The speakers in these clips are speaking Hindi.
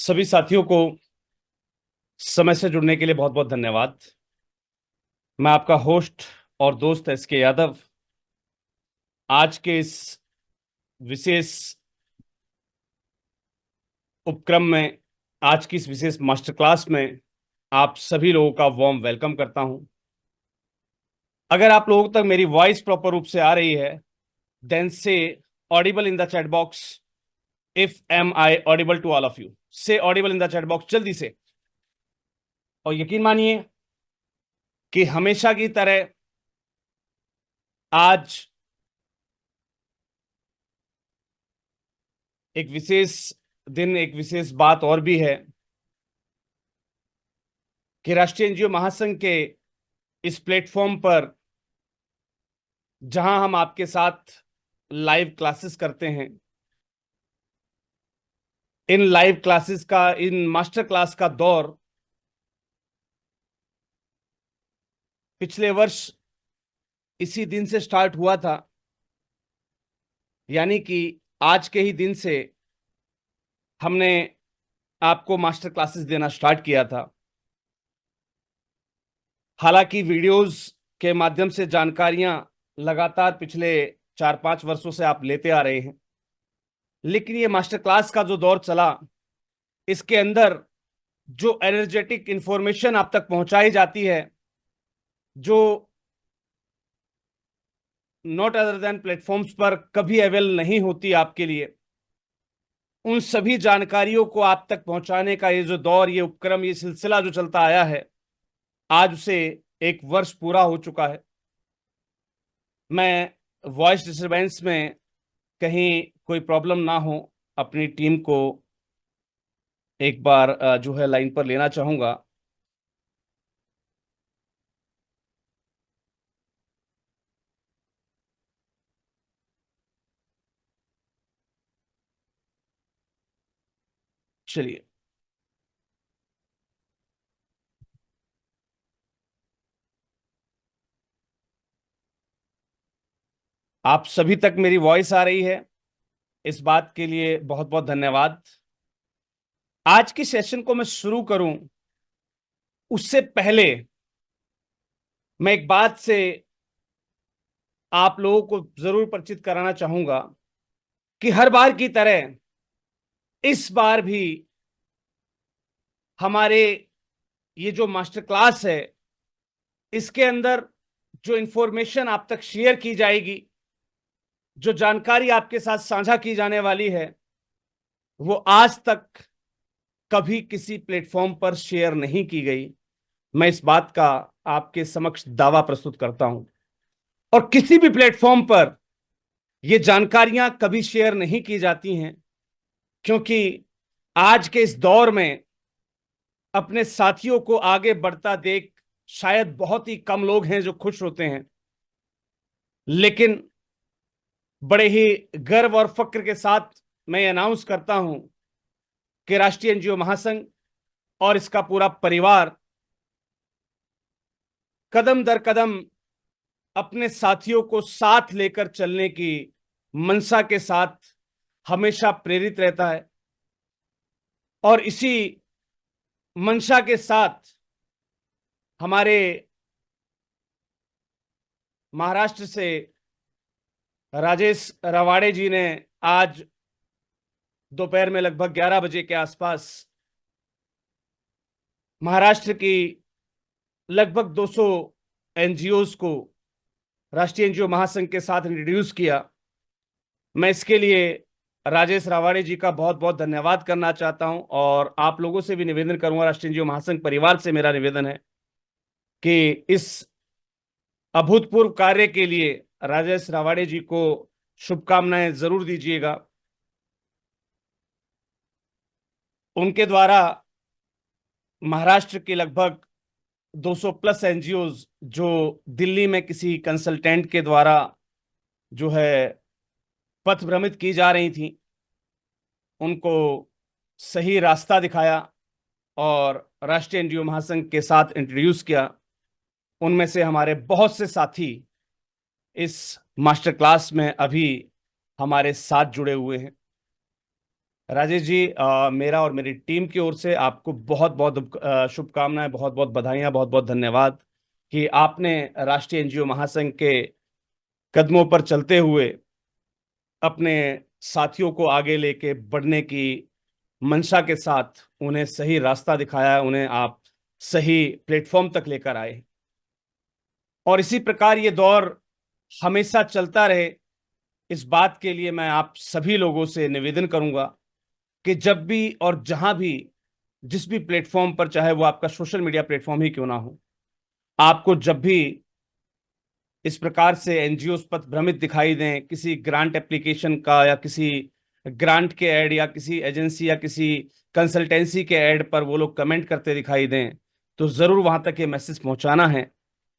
सभी साथियों को समय से जुड़ने के लिए बहुत बहुत धन्यवाद। मैं आपका होस्ट और दोस्त एसके यादव आज के इस विशेष उपक्रम में, आज की इस विशेष मास्टर क्लास में आप सभी लोगों का वार्म वेलकम करता हूं। अगर आप लोगों तक मेरी वॉइस प्रॉपर रूप से आ रही है, then say audible in the chat box. If am I audible to all of you, say audible in the chat box जल्दी से। और यकीन मानिए कि हमेशा की तरह आज एक विशेष दिन, एक विशेष बात और भी है कि राष्ट्रीय एनजीओ महासंघ के इस प्लेटफॉर्म पर, जहां हम आपके साथ लाइव क्लासेस करते हैं, इन लाइव क्लासेस का, इन मास्टर क्लास का दौर पिछले वर्ष इसी दिन से स्टार्ट हुआ था। यानी कि आज के ही दिन से हमने आपको मास्टर क्लासेस देना स्टार्ट किया था। हालांकि वीडियोस के माध्यम से जानकारियां लगातार पिछले 4-5 वर्षों से आप लेते आ रहे हैं, लेकिन ये मास्टर क्लास का जो दौर चला, इसके अंदर जो एनर्जेटिक इंफॉर्मेशन आप तक पहुंचाई जाती है, जो नॉट अदर देन प्लेटफॉर्म्स पर कभी अवेल नहीं होती आपके लिए, उन सभी जानकारियों को आप तक पहुंचाने का ये जो दौर, ये उपक्रम, ये सिलसिला जो चलता आया है, आज उसे 1 वर्ष पूरा हो चुका है। मैं वॉइस डिस्टरबेंस में कहीं कोई प्रॉब्लम ना हो, अपनी टीम को एक बार जो है लाइन पर लेना चाहूंगा। चलिए, आप सभी तक मेरी वॉइस आ रही है, इस बात के लिए बहुत बहुत धन्यवाद। आज की सेशन को मैं शुरू करूं उससे पहले मैं एक बात से आप लोगों को जरूर परिचित कराना चाहूंगा कि हर बार की तरह इस बार भी हमारे ये जो मास्टर क्लास है, इसके अंदर जो इंफॉर्मेशन आप तक शेयर की जाएगी, जो जानकारी आपके साथ साझा की जाने वाली है, वो आज तक कभी किसी प्लेटफॉर्म पर शेयर नहीं की गई। मैं इस बात का आपके समक्ष दावा प्रस्तुत करता हूं, और किसी भी प्लेटफॉर्म पर ये जानकारियां कभी शेयर नहीं की जाती हैं, क्योंकि आज के इस दौर में अपने साथियों को आगे बढ़ता देख शायद बहुत ही कम लोग हैं जो खुश होते हैं, लेकिन बड़े ही गर्व और फक्र के साथ मैं अनाउंस करता हूं कि राष्ट्रीय एनजीओ महासंघ और इसका पूरा परिवार कदम दर कदम अपने साथियों को साथ लेकर चलने की मंशा के साथ हमेशा प्रेरित रहता है। और इसी मंशा के साथ हमारे महाराष्ट्र से राजेश रवाड़े जी ने आज दोपहर में लगभग 11 बजे के आसपास महाराष्ट्र की लगभग 200 एनजीओज को राष्ट्रीय एनजीओ महासंघ के साथ इंट्रोड्यूस किया। मैं इसके लिए राजेश रावाड़े जी का बहुत बहुत धन्यवाद करना चाहता हूं, और आप लोगों से भी निवेदन करूंगा, राष्ट्रीय एनजीओ महासंघ परिवार से मेरा निवेदन है कि इस अभूतपूर्व कार्य के लिए राजेश रावाड़े जी को शुभकामनाएं जरूर दीजिएगा। उनके द्वारा महाराष्ट्र के लगभग 200 प्लस एनजीओज जो दिल्ली में किसी कंसल्टेंट के द्वारा जो है पथ भ्रमित की जा रही थी, उनको सही रास्ता दिखाया और राष्ट्रीय एनजीओ महासंघ के साथ इंट्रोड्यूस किया। उनमें से हमारे बहुत से साथी इस मास्टर क्लास में अभी हमारे साथ जुड़े हुए हैं। राजेश जी, मेरा और मेरी टीम की ओर से आपको बहुत बहुत शुभकामनाएं, बहुत बहुत बधाइयां, बहुत बहुत धन्यवाद कि आपने राष्ट्रीय एनजीओ महासंघ के कदमों पर चलते हुए अपने साथियों को आगे लेके बढ़ने की मंशा के साथ उन्हें सही रास्ता दिखाया, उन्हें आप सही प्लेटफॉर्म तक लेकर आए। और इसी प्रकार ये दौर हमेशा चलता रहे, इस बात के लिए मैं आप सभी लोगों से निवेदन करूंगा कि जब भी और जहां भी, जिस भी प्लेटफॉर्म पर, चाहे वो आपका सोशल मीडिया प्लेटफॉर्म ही क्यों ना हो, आपको जब भी इस प्रकार से एनजीओ पथ भ्रमित दिखाई दें, किसी ग्रांट एप्लीकेशन का या किसी ग्रांट के ऐड या किसी एजेंसी या किसी कंसल्टेंसी के ऐड पर वो लोग कमेंट करते दिखाई दें, तो जरूर वहां तक ये मैसेज पहुंचाना है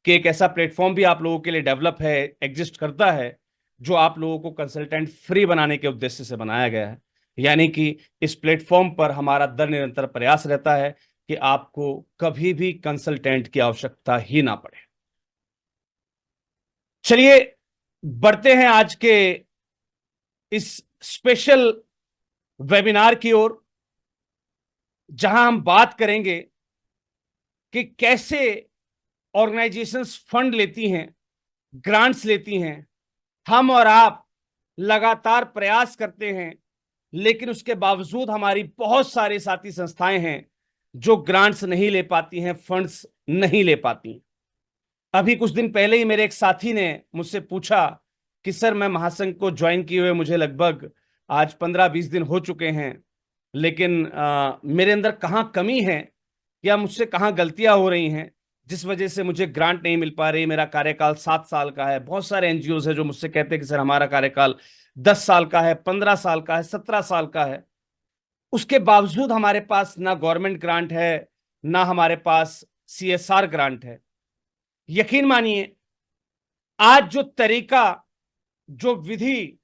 कि एक ऐसा प्लेटफॉर्म भी आप लोगों के लिए डेवलप है, एग्जिस्ट करता है, जो आप लोगों को कंसल्टेंट फ्री बनाने के उद्देश्य से बनाया गया है। यानी कि इस प्लेटफॉर्म पर हमारा दर निरंतर प्रयास रहता है कि आपको कभी भी कंसल्टेंट की आवश्यकता ही ना पड़े। चलिए बढ़ते हैं आज के इस स्पेशल वेबिनार की ओर, जहां हम बात करेंगे कि कैसे ऑर्गेनाइजेशंस फंड लेती हैं, ग्रांट्स लेती हैं। हम और आप लगातार प्रयास करते हैं, लेकिन उसके बावजूद हमारी बहुत सारी साथी संस्थाएं हैं जो ग्रांट्स नहीं ले पाती हैं, फंड्स नहीं ले पाती। अभी कुछ दिन पहले ही मेरे एक साथी ने मुझसे पूछा कि सर, मैं महासंघ को ज्वाइन किए हुए मुझे लगभग आज 15-20 दिन हो चुके हैं, लेकिन मेरे अंदर कहाँ कमी है या मुझसे कहाँ गलतियां हो रही हैं जिस वजह से मुझे ग्रांट नहीं मिल पा रही। मेरा कार्यकाल 7 साल का है। बहुत सारे एनजीओ है जो मुझसे कहते हैं कि सर, हमारा कार्यकाल 10 साल का है, 15 साल का है, 17 साल का है। उसके बावजूद हमारे पास ना गवर्नमेंट ग्रांट है, ना हमारे पास सीएसआर ग्रांट है। यकीन मानिए, आज जो तरीका, जो विधि,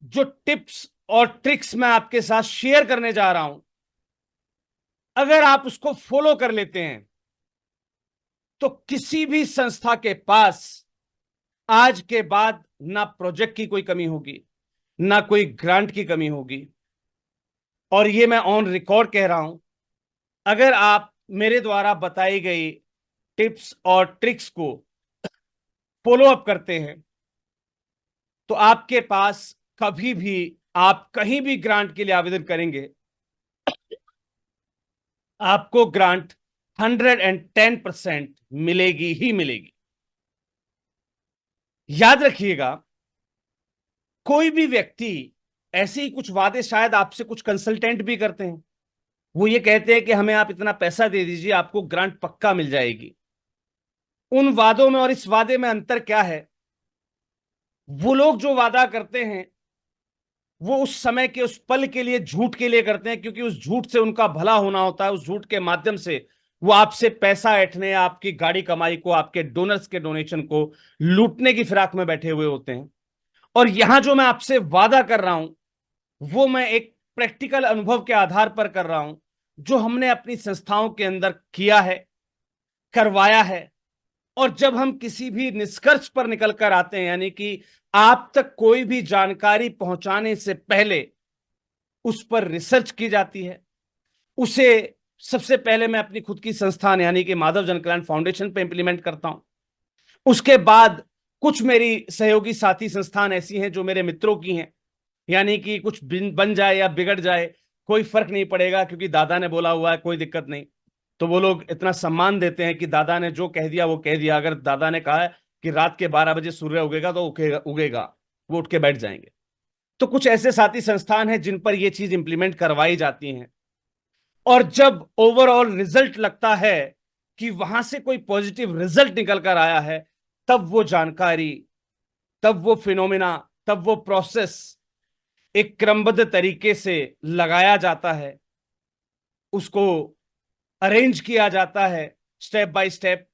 जो टिप्स और ट्रिक्स मैं आपके साथ शेयर करने जा रहा हूं, अगर आप उसको फॉलो कर लेते हैं तो किसी भी संस्था के पास आज के बाद ना प्रोजेक्ट की कोई कमी होगी, ना कोई ग्रांट की कमी होगी। और ये मैं ऑन रिकॉर्ड कह रहा हूं, अगर आप मेरे द्वारा बताई गई टिप्स और ट्रिक्स को फॉलो अप करते हैं तो आपके पास कभी भी, आप कहीं भी ग्रांट के लिए आवेदन करेंगे, आपको ग्रांट 110% मिलेगी ही मिलेगी। याद रखिएगा, कोई भी व्यक्ति ऐसे ही कुछ वादे, शायद आपसे कुछ कंसल्टेंट भी करते हैं, वो ये कहते हैं कि हमें आप इतना पैसा दे दीजिए, आपको ग्रांट पक्का मिल जाएगी। उन वादों में और इस वादे में अंतर क्या है? वो लोग जो वादा करते हैं वो उस समय के, उस पल के लिए, झूठ के लिए करते हैं, क्योंकि उस झूठ से उनका भला होना होता है। उस झूठ के माध्यम से वो आपसे पैसा ऐंठने, आपकी गाड़ी कमाई को, आपके डोनर्स के डोनेशन को लूटने की फिराक में बैठे हुए होते हैं। और यहां जो मैं आपसे वादा कर रहा हूं वो मैं एक प्रैक्टिकल अनुभव के आधार पर कर रहा हूं, जो हमने अपनी संस्थाओं के अंदर किया है, करवाया है। और जब हम किसी भी निष्कर्ष पर निकल कर आते हैं, यानी कि आप तक कोई भी जानकारी पहुंचाने से पहले उस पर रिसर्च की जाती है, उसे सबसे पहले मैं अपनी खुद की संस्थान यानी कि माधव जन कल्याण फाउंडेशन पे इंप्लीमेंट करता हूं। उसके बाद कुछ मेरी सहयोगी साथी संस्थान ऐसी हैं जो मेरे मित्रों की हैं, यानी कि कुछ बन जाए या बिगड़ जाए कोई फर्क नहीं पड़ेगा, क्योंकि दादा ने बोला हुआ है, कोई दिक्कत नहीं। तो वो लोग इतना सम्मान देते हैं कि दादा ने जो कह दिया वो कह दिया। अगर दादा ने कहा है कि रात के 12 बजे सूर्य उगेगा तो उगेगा, उगेगा, वो उठ के बैठ जाएंगे। तो कुछ ऐसे साथी संस्थान हैं जिन पर यह चीज इंप्लीमेंट करवाई जाती हैं, और जब ओवरऑल रिजल्ट लगता है कि वहां से कोई पॉजिटिव रिजल्ट निकल कर आया है, तब वो जानकारी, तब वो फिनोमिना, तब वो प्रोसेस एक क्रमबद्ध तरीके से लगाया जाता है, उसको अरेंज किया जाता है स्टेप बाय स्टेप,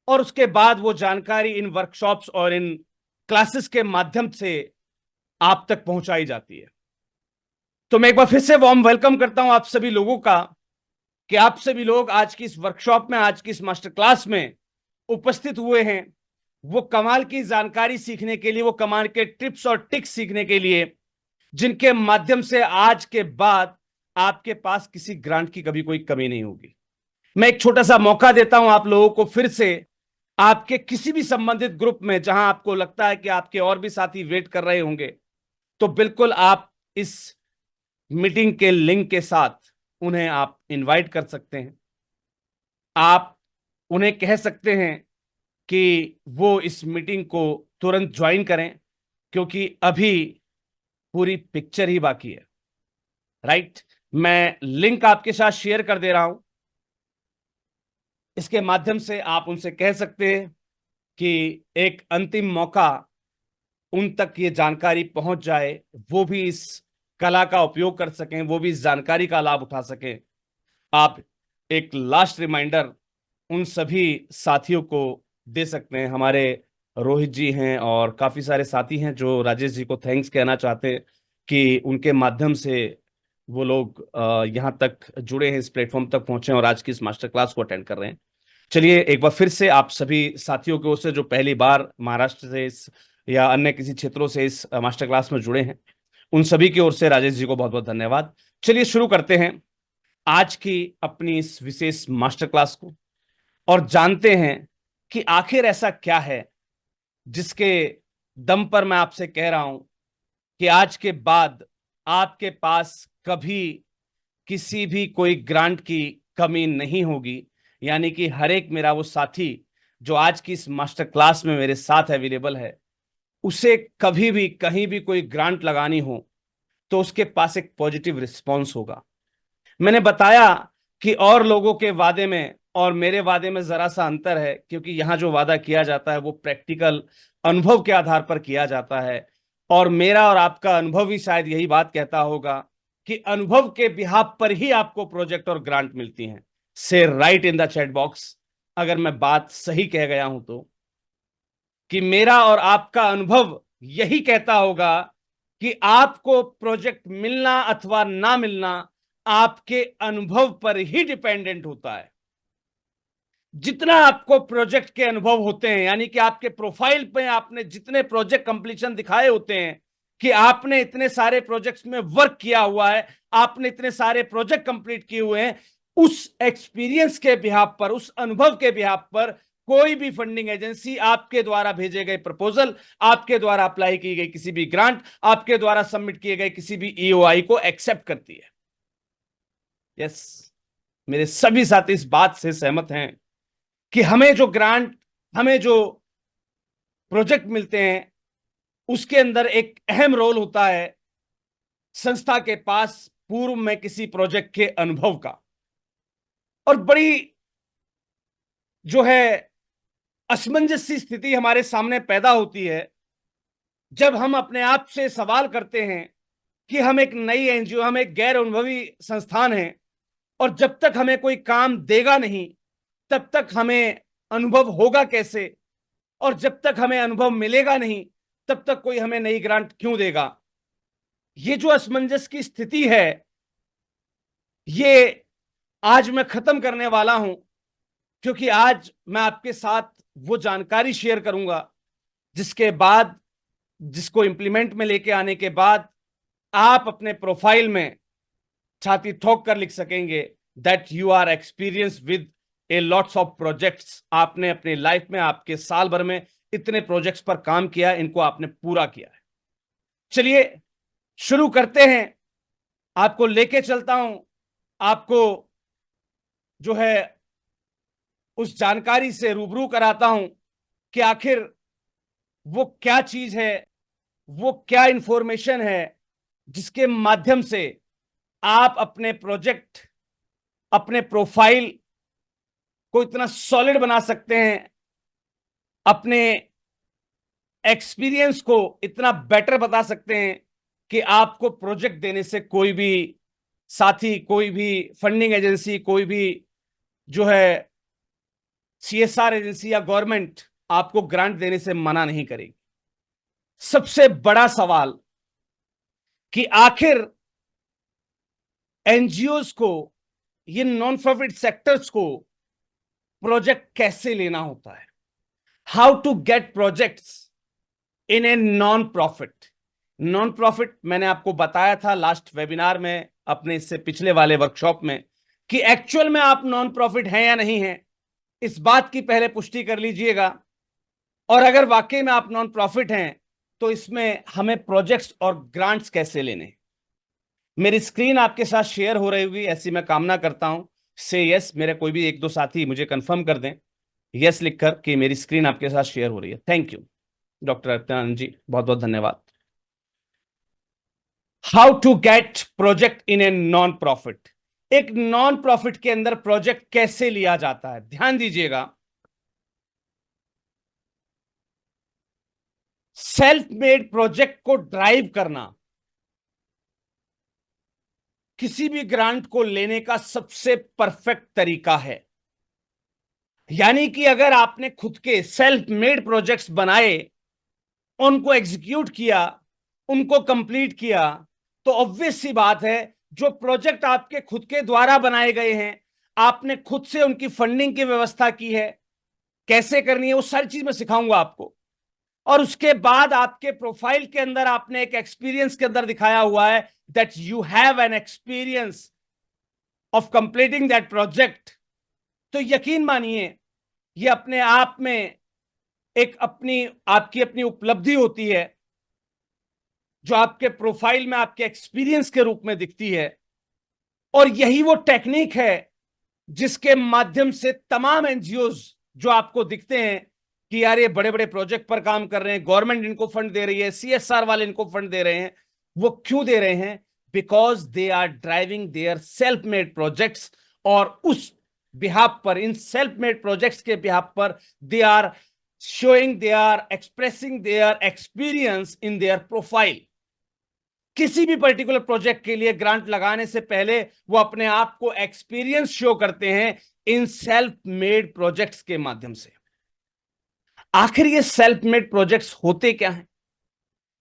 और उसके बाद वो जानकारी इन वर्कशॉप्स और इन क्लासेस के माध्यम से आप तक पहुंचाई जाती है। तो मैं एक बार फिर से वार्म वेलकम करता हूं आप सभी लोगों का कि आप सभी लोग आज की इस वर्कशॉप में, आज की इस मास्टर क्लास में उपस्थित हुए हैं। वो कमाल की जानकारी सीखने के लिए, वो कमाल के टिप्स और टिक्स सीखने के लिए, जिनके माध्यम से आज के बाद आपके पास किसी ग्रांट की कभी कोई कमी नहीं होगी। मैं एक छोटा सा मौका देता हूं आप लोगों को, फिर से आपके किसी भी संबंधित ग्रुप में जहां आपको लगता है कि आपके और भी साथी वेट कर रहे होंगे, तो बिल्कुल आप इस मीटिंग के लिंक के साथ उन्हें आप इनवाइट कर सकते हैं। आप उन्हें कह सकते हैं कि वो इस मीटिंग को तुरंत ज्वाइन करें, क्योंकि अभी पूरी पिक्चर ही बाकी है। राइट, मैं लिंक आपके साथ शेयर कर दे रहा हूं। इसके माध्यम से आप उनसे कह सकते हैं कि एक अंतिम मौका उन तक ये जानकारी पहुंच जाए, वो भी इस कला का उपयोग कर सकें, वो भी इस जानकारी का लाभ उठा सकें। आप एक लास्ट रिमाइंडर उन सभी साथियों को दे सकते हैं। हमारे रोहित जी हैं और काफी सारे साथी हैं जो राजेश जी को थैंक्स कहना चाहते हैं कि उनके माध्यम से वो लोग यहाँ तक जुड़े हैं, इस प्लेटफॉर्म तक पहुंचे और आज की इस मास्टर क्लास को अटेंड कर रहे हैं। चलिए एक बार फिर से आप सभी साथियों की ओर से जो पहली बार महाराष्ट्र से इस या अन्य किसी क्षेत्रों से इस मास्टर क्लास में जुड़े हैं, उन सभी की ओर से राजेश जी को बहुत बहुत धन्यवाद। चलिए शुरू करते हैं आज की अपनी इस विशेष मास्टर क्लास को और जानते हैं कि आखिर ऐसा क्या है जिसके दम पर मैं आपसे कह रहा हूं कि आज के बाद आपके पास कभी किसी भी कोई ग्रांट की कमी नहीं होगी। यानी कि हर एक मेरा वो साथी जो आज की इस मास्टर क्लास में मेरे साथ अवेलेबल है, उसे कभी भी कहीं भी कोई ग्रांट लगानी हो तो उसके पास एक पॉजिटिव रिस्पॉन्स होगा। मैंने बताया कि और लोगों के वादे में और मेरे वादे में जरा सा अंतर है, क्योंकि यहां जो वादा किया जाता है वो प्रैक्टिकल अनुभव के आधार पर किया जाता है, और मेरा और आपका अनुभव ही शायद यही बात कहता होगा कि अनुभव के बिहाफ पर ही आपको प्रोजेक्ट और ग्रांट मिलती हैं। से right in the chat box अगर मैं बात सही कह गया हूं तो, कि मेरा और आपका अनुभव यही कहता होगा कि आपको प्रोजेक्ट मिलना अथवा ना मिलना आपके अनुभव पर ही डिपेंडेंट होता है। जितना आपको प्रोजेक्ट के अनुभव होते हैं, यानी कि आपके प्रोफाइल पे आपने जितने प्रोजेक्ट कंप्लीशन दिखाए होते हैं कि आपने इतने सारे प्रोजेक्ट्स में वर्क किया हुआ है, आपने इतने सारे प्रोजेक्ट कंप्लीट किए हुए हैं, उस एक्सपीरियंस के बिहाफ पर, उस अनुभव के बिहाफ पर कोई भी फंडिंग एजेंसी आपके द्वारा भेजे गए प्रपोजल, आपके द्वारा अप्लाई की गई किसी भी ग्रांट, आपके द्वारा सबमिट किए गए किसी भी ईओआई को एक्सेप्ट करती है। यस, मेरे सभी साथी इस बात से सहमत हैं कि हमें जो ग्रांट, हमें जो प्रोजेक्ट मिलते हैं, उसके अंदर एक अहम रोल होता है संस्था के पास पूर्व में किसी प्रोजेक्ट के अनुभव का। और बड़ी जो है असमंजस सी स्थिति हमारे सामने पैदा होती है जब हम अपने आप से सवाल करते हैं कि हम एक नई एनजीओ, हम एक गैर अनुभवी संस्थान हैं, और जब तक हमें कोई काम देगा नहीं तब तक हमें अनुभव होगा कैसे, और जब तक हमें अनुभव मिलेगा नहीं तब तक कोई हमें नई ग्रांट क्यों देगा। ये जो असमंजस की स्थिति है, ये आज मैं खत्म करने वाला हूं, क्योंकि आज मैं आपके साथ वो जानकारी शेयर करूंगा जिसके बाद, जिसको इंप्लीमेंट में लेके आने के बाद आप अपने प्रोफाइल में छाती ठोक कर लिख सकेंगे that you are experience with a lots of projects. आपने अपनी लाइफ में, आपके साल भर में इतने प्रोजेक्ट्स पर काम किया, इनको आपने पूरा किया है। चलिए शुरू करते हैं। आपको लेके चलता हूं, आपको जो है उस जानकारी से रूबरू कराता हूं कि आखिर वो क्या चीज है, वो क्या इंफॉर्मेशन है जिसके माध्यम से आप अपने प्रोजेक्ट, अपने प्रोफाइल को इतना सॉलिड बना सकते हैं, अपने एक्सपीरियंस को इतना बेटर बता सकते हैं कि आपको प्रोजेक्ट देने से कोई भी साथी, कोई भी फंडिंग एजेंसी, कोई भी जो है सीएसआर एजेंसी या गवर्नमेंट आपको ग्रांट देने से मना नहीं करेगी। सबसे बड़ा सवाल कि आखिर एनजीओज को, ये नॉन प्रॉफिट सेक्टर्स को प्रोजेक्ट कैसे लेना होता है, how to get projects in a non profit. Non profit मैंने आपको बताया था लास्ट वेबिनार में, अपने इससे पिछले वाले वर्कशॉप में, कि एक्चुअल में आप नॉन प्रॉफिट हैं या नहीं हैं, इस बात की पहले पुष्टि कर लीजिएगा। और अगर वाकई में आप नॉन प्रॉफिट हैं तो इसमें हमें प्रोजेक्ट्स और ग्रांट्स कैसे लेने। मेरी स्क्रीन आपके साथ शेयर हो रही होगी, ऐसी मैं कामना करता हूं। से यस, मेरे कोई भी एक दो साथी मुझे कंफर्म कर दें यस लिखकर कि मेरी स्क्रीन आपके साथ शेयर हो रही है। Thank you doctor Archananand ji, बहुत बहुत धन्यवाद। How to get project in a non profit. एक नॉन प्रॉफिट के अंदर प्रोजेक्ट कैसे लिया जाता है, ध्यान दीजिएगा। सेल्फ मेड प्रोजेक्ट को ड्राइव करना किसी भी ग्रांट को लेने का सबसे परफेक्ट तरीका है। यानी कि अगर आपने खुद के सेल्फ मेड प्रोजेक्ट्स बनाए, उनको एग्जीक्यूट किया, उनको कंप्लीट किया, तो ऑब्वियस सी बात है जो प्रोजेक्ट आपके खुद के द्वारा बनाए गए हैं, आपने खुद से उनकी फंडिंग की व्यवस्था की है, कैसे करनी है वो सारी चीज मैं सिखाऊंगा आपको। और उसके बाद आपके प्रोफाइल के अंदर आपने एक एक्सपीरियंस के अंदर दिखाया हुआ है that you have an experience of completing that project. तो यकीन मानिए ये अपने आप में एक आपकी अपनी उपलब्धि होती है, जो आपके प्रोफाइल में आपके एक्सपीरियंस के रूप में दिखती है। और यही वो टेक्निक है जिसके माध्यम से तमाम एनजीओज जो आपको दिखते हैं कि यार ये बड़े बड़े प्रोजेक्ट पर काम कर रहे हैं, गवर्नमेंट इनको फंड दे रही है, सीएसआर वाले इनको फंड दे रहे हैं, वो क्यों दे रहे हैं? Because they are driving their self made projects. और उस बिहाफ पर, इन सेल्फ मेड प्रोजेक्ट्स के बिहाफ पर, they are showing, they are expressing their experience in their profile। किसी भी पर्टिकुलर प्रोजेक्ट के लिए ग्रांट लगाने से पहले वो अपने आप को एक्सपीरियंस शो करते हैं इन सेल्फ मेड प्रोजेक्ट्स के माध्यम से। आखिर ये सेल्फ मेड प्रोजेक्ट्स होते क्या हैं,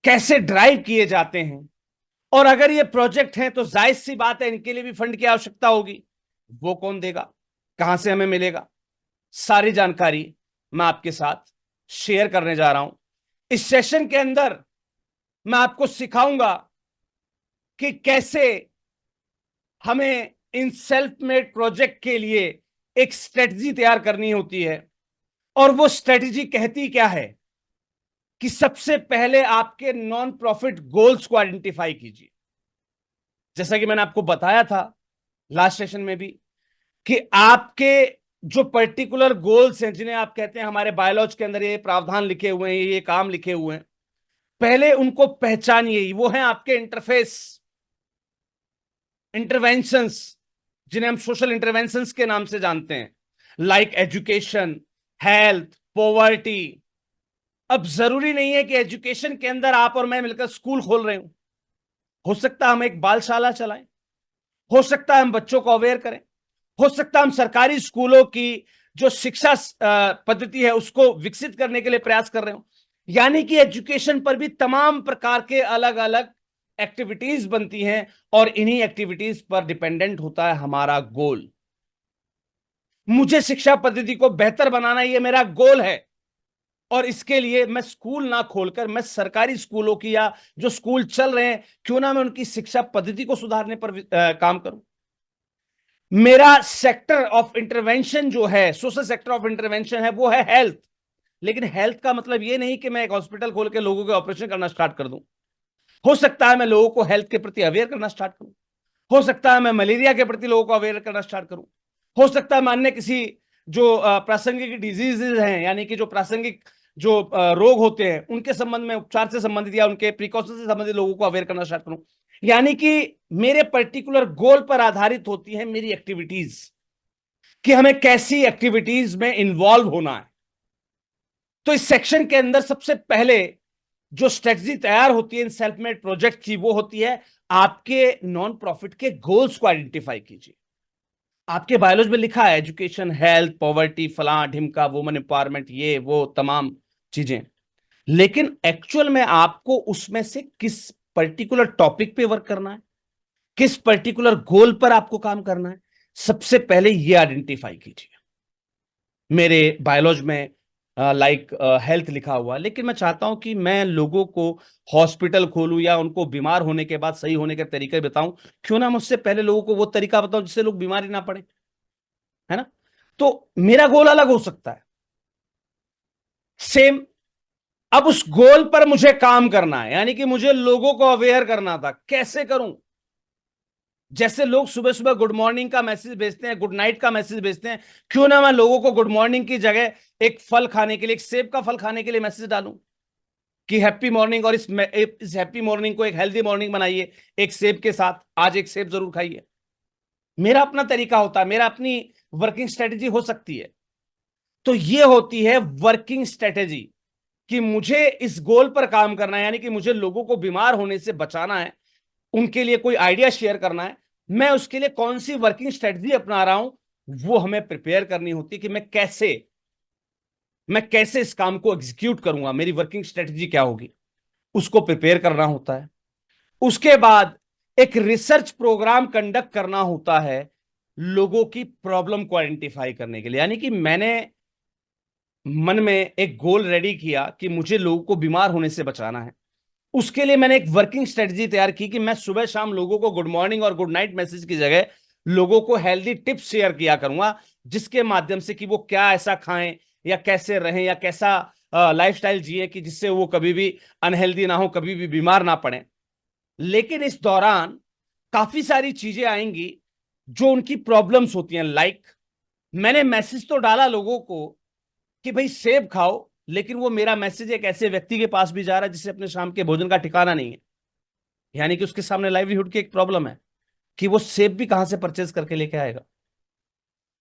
कैसे ड्राइव किए जाते हैं, और अगर ये प्रोजेक्ट हैं तो जाहिर सी बात है इनके लिए भी फंड की आवश्यकता होगी। वो कौन देगा, कहां से हमें मिलेगा, सारी जानकारी मैं आपके साथ शेयर करने जा रहा हूं। इस सेशन के अंदर मैं आपको सिखाऊंगा कि कैसे हमें इन सेल्फ मेड प्रोजेक्ट के लिए एक स्ट्रेटजी तैयार करनी होती है। और वो स्ट्रेटजी कहती क्या है कि सबसे पहले आपके नॉन प्रॉफिट गोल्स को आइडेंटिफाई कीजिए। जैसा कि मैंने आपको बताया था लास्ट सेशन में भी कि आपके जो पर्टिकुलर गोल्स हैं, जिन्हें आप कहते हैं हमारे बायोलॉजी के अंदर ये प्रावधान लिखे हुए हैं, ये काम लिखे हुए हैं, पहले उनको पहचानिए। वो हैं आपके इंटरफेस, इंटरवेंशंस, जिन्हें हम सोशल इंटरवेंशंस के नाम से जानते हैं, लाइक एजुकेशन, हेल्थ, पॉवर्टी। अब जरूरी नहीं है कि एजुकेशन के अंदर आप और मैं मिलकर स्कूल खोल रहे हो सकता है हम एक बालशाला चलाएं, हो सकता है हम बच्चों को अवेयर करें, हो सकता है हम सरकारी स्कूलों की जो शिक्षा पद्धति है उसको विकसित करने के लिए प्रयास कर रहे हो। यानी कि एजुकेशन पर भी तमाम प्रकार के अलग अलग एक्टिविटीज बनती हैं और इन्हीं एक्टिविटीज पर डिपेंडेंट होता है हमारा गोल। मुझे शिक्षा पद्धति को बेहतर बनाना, ये मेरा गोल है, और इसके लिए मैं स्कूल ना खोलकर मैं सरकारी स्कूलों की, या जो स्कूल चल रहे हैं क्यों ना मैं उनकी शिक्षा पद्धति को सुधारने पर काम करूं। मेरा सेक्टर ऑफ इंटरवेंशन जो है, सोशल सेक्टर ऑफ इंटरवेंशन है, वो है हेल्थ। लेकिन हेल्थ का मतलब ये नहीं कि मैं एक हॉस्पिटल खोल के लोगों के ऑपरेशन करना स्टार्ट कर दूं। हो सकता है मैं लोगों को हेल्थ के प्रति अवेयर करना स्टार्ट करूं, हो सकता है मैं मलेरिया के प्रति लोगों को अवेयर करना स्टार्ट करूं, हो सकता है मैं अन्य किसी जो प्रासंगिक डिजीजेज हैं, यानी कि जो प्रासंगिक जो रोग होते हैं उनके संबंध में, उपचार से संबंधित या उनके प्रिकॉशन से संबंधित लोगों को अवेयर करना स्टार्ट करूं। यानी कि मेरे पर्टिकुलर गोल पर आधारित होती है मेरी एक्टिविटीज, कि हमें कैसी एक्टिविटीज में इन्वॉल्व होना है। तो इस सेक्शन के अंदर सबसे पहले जो स्ट्रेटजी तैयार होती है इन सेल्फ मेड प्रोजेक्ट की, वो होती है आपके नॉन प्रॉफिट के गोल्स को आइडेंटिफाई कीजिए। आपके बायोलॉजी में लिखा है एजुकेशन, हेल्थ, पॉवर्टी, फलां ढिमका, वुमेन एम्पावरमेंट, ये वो तमाम चीजें। लेकिन एक्चुअल में आपको उसमें से किस पर्टिकुलर टॉपिक पे वर्क करना है, किस पर्टिकुलर गोल पर आपको काम करना है, सबसे पहले ये आइडेंटिफाई कीजिए। मेरे बायोलॉजी में लाइक हेल्थ लिखा हुआ, लेकिन मैं चाहता हूं कि मैं लोगों को हॉस्पिटल खोलूं या उनको बीमार होने के बाद सही होने के तरीके बताऊं। क्यों ना मुझसे पहले लोगों को वो तरीका बताऊं जिससे लोग बीमारी ना पड़े, है ना। तो मेरा गोल अलग हो सकता है, सेम। अब उस गोल पर मुझे काम करना है, यानी कि मुझे लोगों को अवेयर करना था। कैसे करूं? जैसे लोग सुबह सुबह गुड मॉर्निंग का मैसेज भेजते हैं, गुड नाइट का मैसेज भेजते हैं, क्यों ना मैं लोगों को गुड मॉर्निंग की जगह एक फल खाने के लिए, एक सेब का फल खाने के लिए मैसेज डालूं कि हैप्पी मॉर्निंग, और इस हैप्पी मॉर्निंग को एक हेल्दी मॉर्निंग बनाइए एक सेब के साथ, आज एक सेब जरूर खाइए। मेरा अपना तरीका होता है, मेरा अपनी वर्किंग स्ट्रेटेजी हो सकती है। तो ये होती है वर्किंग स्ट्रेटेजी कि मुझे इस गोल पर काम करना है, यानी कि मुझे लोगों को बीमार होने से बचाना है, उनके लिए कोई आइडिया शेयर करना है। मैं उसके लिए कौन सी वर्किंग स्ट्रेटजी अपना रहा हूं, वो हमें प्रिपेयर करनी होती है कि मैं कैसे इस काम को एग्जीक्यूट करूंगा, मेरी वर्किंग स्ट्रेटजी क्या होगी, उसको प्रिपेयर करना होता है। उसके बाद एक रिसर्च प्रोग्राम कंडक्ट करना होता है लोगों की प्रॉब्लम को आइडेंटिफाई करने के लिए। यानी कि मैंने मन में एक गोल रेडी किया कि मुझे लोगों को बीमार होने से बचाना है। उसके लिए मैंने एक वर्किंग स्ट्रेटजी तैयार की कि मैं सुबह शाम लोगों को गुड मॉर्निंग और गुड नाइट मैसेज की जगह लोगों को हेल्दी टिप्स शेयर किया करूंगा, जिसके माध्यम से कि वो क्या ऐसा खाएं या कैसे रहें या कैसा लाइफस्टाइल जिए कि जिससे वो कभी भी अनहेल्दी ना हो, कभी भी बीमार ना पड़े। लेकिन इस दौरान काफी सारी चीजें आएंगी जो उनकी प्रॉब्लम्स होती हैं। लाइक मैंने मैसेज तो डाला लोगों को कि भाई सेब खाओ, लेकिन वो मेरा मैसेज एक ऐसे व्यक्ति के पास भी जा रहा है जिसे अपने शाम के भोजन का ठिकाना नहीं है, यानी कि उसके सामने लाइवलीहुड की एक प्रॉब्लम है कि वो सेब भी कहां से परचेज करके लेके आएगा।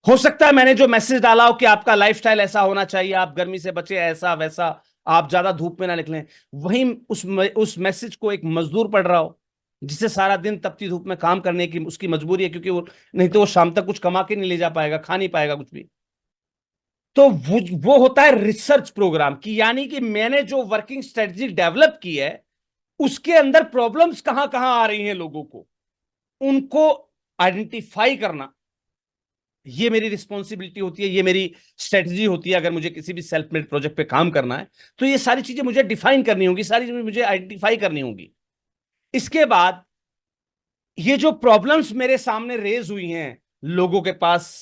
हो सकता है मैंने जो मैसेज डाला हो कि आपका लाइफस्टाइल ऐसा होना चाहिए, आप गर्मी से बचे, ऐसा वैसा, आप ज्यादा धूप में ना निकलें, वहीं उस मैसेज को एक मजदूर पढ़ रहा हो जिसे सारा दिन तपती धूप में काम करने की उसकी मजबूरी है, क्योंकि वो नहीं तो वो शाम तक कुछ कमा के नहीं ले जा पाएगा, खा नहीं पाएगा कुछ भी। तो वो होता है रिसर्च प्रोग्राम की, यानी कि मैंने जो वर्किंग स्ट्रेटजी डेवलप की है उसके अंदर प्रॉब्लम्स कहां कहां आ रही हैं लोगों को, उनको आइडेंटिफाई करना, ये मेरी रिस्पॉन्सिबिलिटी होती है, ये मेरी स्ट्रेटजी होती है। अगर मुझे किसी भी सेल्फ मेड प्रोजेक्ट पे काम करना है तो ये सारी चीजें मुझे डिफाइन करनी होंगी, सारी चीजें मुझे आइडेंटिफाई करनी होंगी। इसके बाद ये जो प्रॉब्लम्स मेरे सामने रेज हुई हैं, लोगों के पास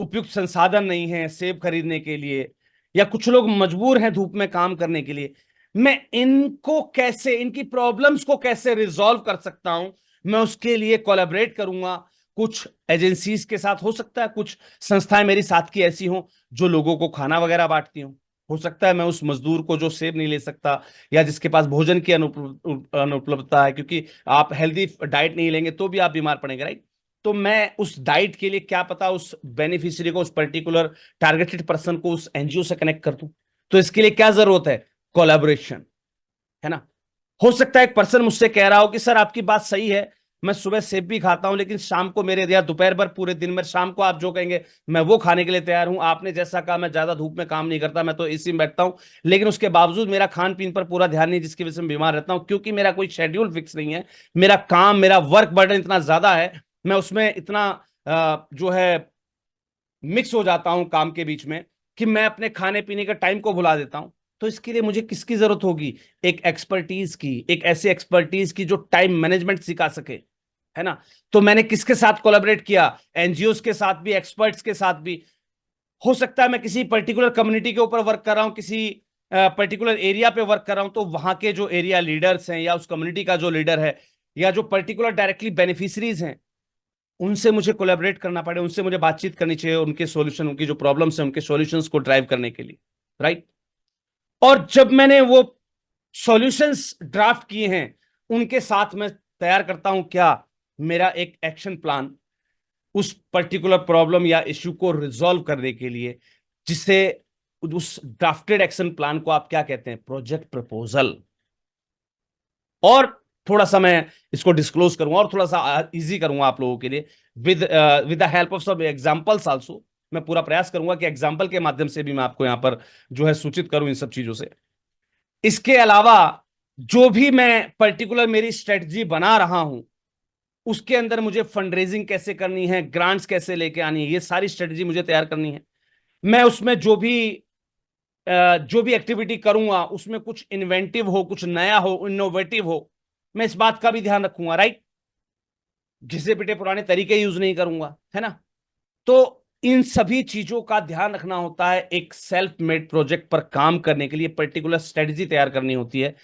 उपयुक्त संसाधन नहीं है सेब खरीदने के लिए, या कुछ लोग मजबूर हैं धूप में काम करने के लिए, मैं इनको कैसे, इनकी प्रॉब्लम्स को कैसे रिजॉल्व कर सकता हूं, मैं उसके लिए कोलैबोरेट करूंगा। कुछ एजेंसीज के साथ हो सकता है, कुछ संस्थाएं मेरी साथ की ऐसी हों जो लोगों को खाना वगैरह बांटती हों। हो सकता है मैं उस मजदूर को जो सेब नहीं ले सकता या जिसके पास भोजन की अनुपलब्धता है, क्योंकि आप हेल्दी डाइट नहीं लेंगे तो भी आप बीमार पड़ेंगे, राइट। तो मैं उस डाइट के लिए क्या पता उस बेनिफिशियरी को, उस पर्टिकुलर टारगेटेड पर्सन को उस एनजीओ से कनेक्ट कर दूं। तो इसके लिए क्या जरूरत है? कोलैबोरेशन, है ना। हो सकता है एक पर्सन मुझसे कह रहा हो कि सर आपकी बात सही है, मैं सुबह सेब भी खाता हूं लेकिन शाम को मेरे, या दोपहर भर पूरे दिन में, शाम को आप जो कहेंगे मैं वो खाने के लिए तैयार हूं। आपने जैसा कहा मैं ज्यादा धूप में काम नहीं करता, मैं तो एसी में बैठता हूं, लेकिन उसके बावजूद मेरा खान पीन पर पूरा ध्यान नहीं, जिसकी वजह से मैं बीमार रहता हूं, क्योंकि मेरा कोई शेड्यूल फिक्स नहीं है। मेरा काम, मेरा वर्क बर्डन इतना ज्यादा है, मैं उसमें इतना जो है मिक्स हो जाता हूं काम के बीच में कि मैं अपने खाने पीने का टाइम को भुला देता हूं। तो इसके लिए मुझे किसकी जरूरत होगी? एक एक्सपर्टीज की, एक ऐसी एक्सपर्टीज की जो टाइम मैनेजमेंट सिखा सके, है ना। तो मैंने किसके साथ कोलैबोरेट किया? एनजीओ के साथ भी, एक्सपर्ट्स के साथ भी। हो सकता है मैं किसी पर्टिकुलर कम्युनिटी के ऊपर वर्क कर रहा हूं, किसी पर्टिकुलर एरिया पे वर्क कर रहा हूं, तो वहां के जो एरिया लीडर्स हैं या उस कम्युनिटी का जो लीडर है या जो पर्टिकुलर डायरेक्टली बेनिफिशरीज हैं, उनसे मुझे कोलैबोरेट करना पड़े, उनसे मुझे बातचीत करनी चाहिए, उनके सॉल्यूशन, उनकी जो प्रॉब्लम्स हैं उनके सॉल्यूशंस को ड्राइव करने के लिए, राइट। और जब मैंने वो सॉल्यूशंस ड्राफ्ट किए हैं, उनके साथ मैं तैयार करता हूं क्या, मेरा एक एक्शन प्लान उस पर्टिकुलर प्रॉब्लम या इश्यू को रिजॉल्व करने के लिए, जिसे उस ड्राफ्टेड एक्शन प्लान को आप क्या कहते हैं? Project proposal. और थोड़ा सा मैं इसको डिस्क्लोज करूंगा और थोड़ा सा इजी करूंगा आप लोगों के लिए, with with the help of some examples also. मैं पूरा प्रयास करूंगा कि एग्जांपल के माध्यम से भी मैं आपको यहां पर जो है सूचित करूं इन सब चीजों से। इसके अलावा जो भी मैं पर्टिकुलर मेरी स्ट्रेटजी बना रहा हूं, उसके अंदर मुझे फंड रेजिंग कैसे करनी है, ग्रांट्स कैसे लेके आनी है, ये सारी स्ट्रेटजी मुझे तैयार करनी है। मैं उसमें जो भी जो भी एक्टिविटी करूंगा उसमें कुछ इन्वेंटिव हो, कुछ नया हो, इनोवेटिव हो, मैं इस बात का भी ध्यान रखूंगा, राइट। घिसे पिटे पुराने तरीके यूज नहीं करूंगा, है ना। तो इन सभी चीजों का ध्यान रखना होता है। एक सेल्फ मेड प्रोजेक्ट पर काम करने के लिए पर्टिकुलर स्ट्रेटजी तैयार करनी होती है।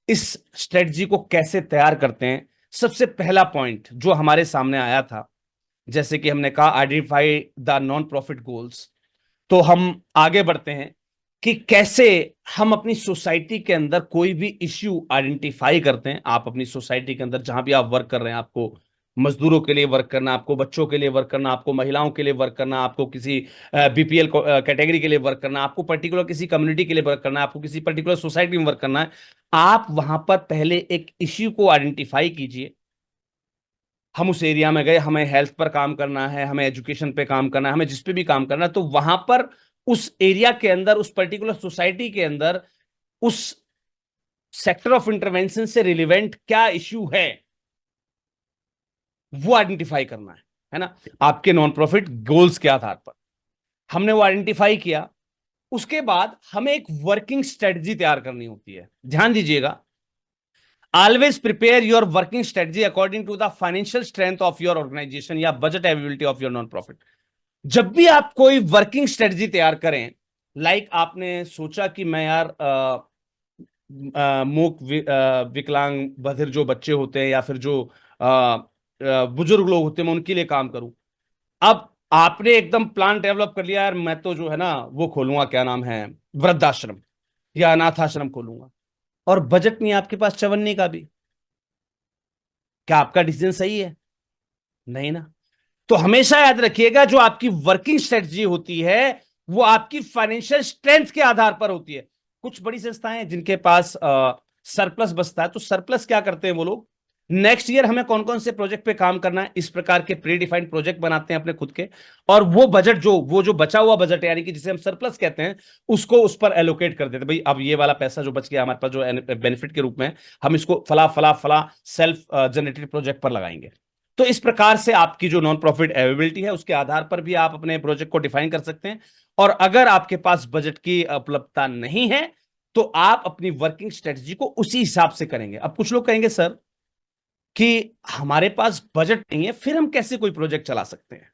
इस स्ट्रेटजी को कैसे तैयार करते हैं? सबसे पहला पॉइंट जो हमारे सामने आया था, जैसे कि हमने कहा identify the non profit goals, तो हम आगे बढ़ते हैं कि कैसे हम अपनी सोसाइटी के अंदर कोई भी इश्यू आइडेंटिफाई करते हैं। आप अपनी सोसाइटी के अंदर जहां भी आप वर्क कर रहे हैं, आपको मजदूरों के लिए वर्क करना, आपको बच्चों के लिए वर्क करना, आपको महिलाओं के लिए वर्क करना, आपको किसी बीपीएल कैटेगरी के लिए वर्क करना, आपको पर्टिकुलर किसी कम्युनिटी के लिए वर्क करना है, आपको किसी पर्टिकुलर सोसाइटी में वर्क करना है। आप वहां पर पहले एक इश्यू को आइडेंटिफाई कीजिए। हम उस एरिया में गए, हमें हेल्थ पर काम करना है, हमें एजुकेशन पे काम करना है, हमें जिस पे भी काम करना है, तो वहां पर उस एरिया के अंदर, उस पर्टिकुलर सोसाइटी के अंदर, उस सेक्टर ऑफ इंटरवेंशन से रिलेवेंट क्या इश्यू है, वो आइडेंटिफाई करना है ना, आपके नॉन प्रॉफिट गोल्स के आधार पर। हमने वो आइडेंटिफाई किया। उसके बाद हमें एक वर्किंग स्ट्रेटजी तैयार करनी होती है। ध्यान दीजिएगा, always prepare your working strategy according to the financial strength of your organisation या budget ability of your non profit. जब भी आप कोई वर्किंग स्ट्रेटजी तैयार करें, लाइक आपने सोचा कि मैं यार मूक विकलांग बधिर जो बच्चे होते हैं या फिर जो बुजुर्ग लोग होते हैं, मैं उनके लिए काम करूं। अब आपने एकदम प्लान डेवलप कर लिया, यार मैं तो जो है ना वो खोलूंगा, क्या नाम है, वृद्धाश्रम या अनाथ आश्रम खोलूंगा, और बजट नहीं आपके पास चवन्नी का भी। क्या आपका डिसीजन सही है? नहीं ना। तो हमेशा याद रखिएगा, जो आपकी वर्किंग स्ट्रेटजी होती है वो आपकी फाइनेंशियल स्ट्रेंथ के आधार पर होती है। कुछ बड़ी संस्थाएं हैं जिनके पास सरप्लस बचता है, तो सरप्लस क्या करते हैं वो लोग, नेक्स्ट ईयर हमें कौन कौन से प्रोजेक्ट पे काम करना है, इस प्रकार के प्री डिफाइंड प्रोजेक्ट बनाते हैं अपने खुद के, और वो बजट जो बचा हुआ बजट है, यानी कि जिसे हम सरप्लस कहते हैं, उसको उस पर एलोकेट कर देते हैं। भाई अब ये वाला पैसा जो बच गया हमारे पास, जो बेनिफिट के रूप में, हम इसको फला फला फला सेल्फ जनरेटेड प्रोजेक्ट पर लगाएंगे। तो इस प्रकार से आपकी जो नॉन प्रॉफिट अवेलेबिलिटी है उसके आधार पर भी आप अपने प्रोजेक्ट को डिफाइन कर सकते हैं। और अगर आपके पास बजट की उपलब्धता नहीं है, तो आप अपनी वर्किंग स्ट्रेटजी को उसी हिसाब से करेंगे। अब कुछ लोग कहेंगे सर कि हमारे पास बजट नहीं है, फिर हम कैसे कोई प्रोजेक्ट चला सकते हैं?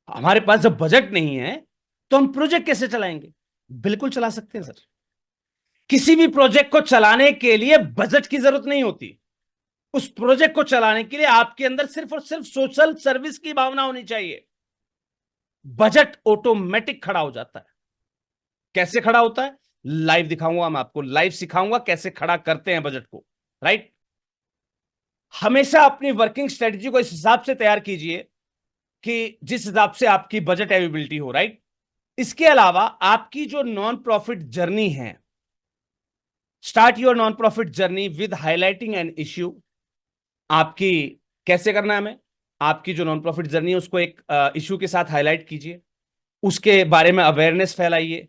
हमारे पास जब बजट नहीं है तो हम प्रोजेक्ट कैसे चलाएंगे? बिल्कुल चला सकते हैं सर। किसी भी प्रोजेक्ट को चलाने के लिए बजट की जरूरत नहीं होती। उस प्रोजेक्ट को चलाने के लिए आपके अंदर सिर्फ और सिर्फ सोशल सर्विस की भावना होनी चाहिए। बजट ऑटोमेटिक खड़ा हो जाता है। कैसे खड़ा होता है? लाइव दिखाऊंगा मैं आपको, लाइव सिखाऊंगा कैसे खड़ा करते हैं बजट को, राइट। हमेशा अपनी वर्किंग स्ट्रेटजी को इस हिसाब से तैयार कीजिए कि जिस हिसाब से आपकी बजट अवेलेबिलिटी हो, राइट। इसके अलावा आपकी जो नॉन प्रॉफिट जर्नी है, start your non profit journey with highlighting an issue. आपकी कैसे करना है हमें, आपकी जो नॉन प्रॉफिट जर्नी है उसको एक इश्यू के साथ हाईलाइट कीजिए, उसके बारे में अवेयरनेस फैलाइए,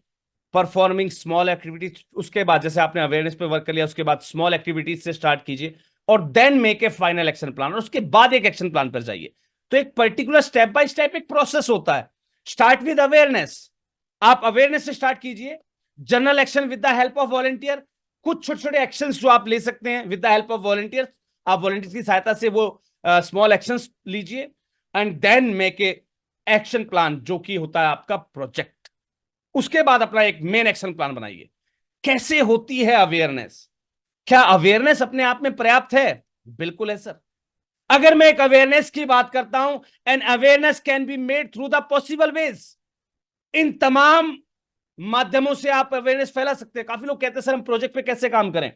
परफॉर्मिंग स्मॉल एक्टिविटीज। उसके बाद जैसे आपने अवेयरनेस पे वर्क कर लिया, उसके बाद स्मॉल एक्टिविटीज से स्टार्ट कीजिए, और then make a final action plan, और उसके बाद एक एक्शन प्लान पर जाइए। तो एक पर्टिकुलर स्टेप बाय स्टेप एक प्रोसेस होता है। स्टार्ट विद अवेयरनेस, आप अवेयरनेस से स्टार्ट कीजिए। General action with the help of volunteer, कुछ छोटे छोटे एक्शन जो आप ले सकते हैं with the help of volunteer, आप वॉलंटियर्स की सहायता से वो स्मॉल एक्शंस लीजिए, and then make a action plan जो कि होता है आपका प्रोजेक्ट। उसके बाद अपना एक मेन एक्शन प्लान बनाइए। कैसे होती है अवेयरनेस? क्या अवेयरनेस अपने आप में पर्याप्त है? बिल्कुल है सर। अगर मैं एक अवेयरनेस की बात करता हूं, and awareness can be made through the possible ways, इन तमाम माध्यमों से आप अवेयरनेस फैला सकते हैं। काफी लोग कहते हैं सर हम प्रोजेक्ट पे कैसे काम करें?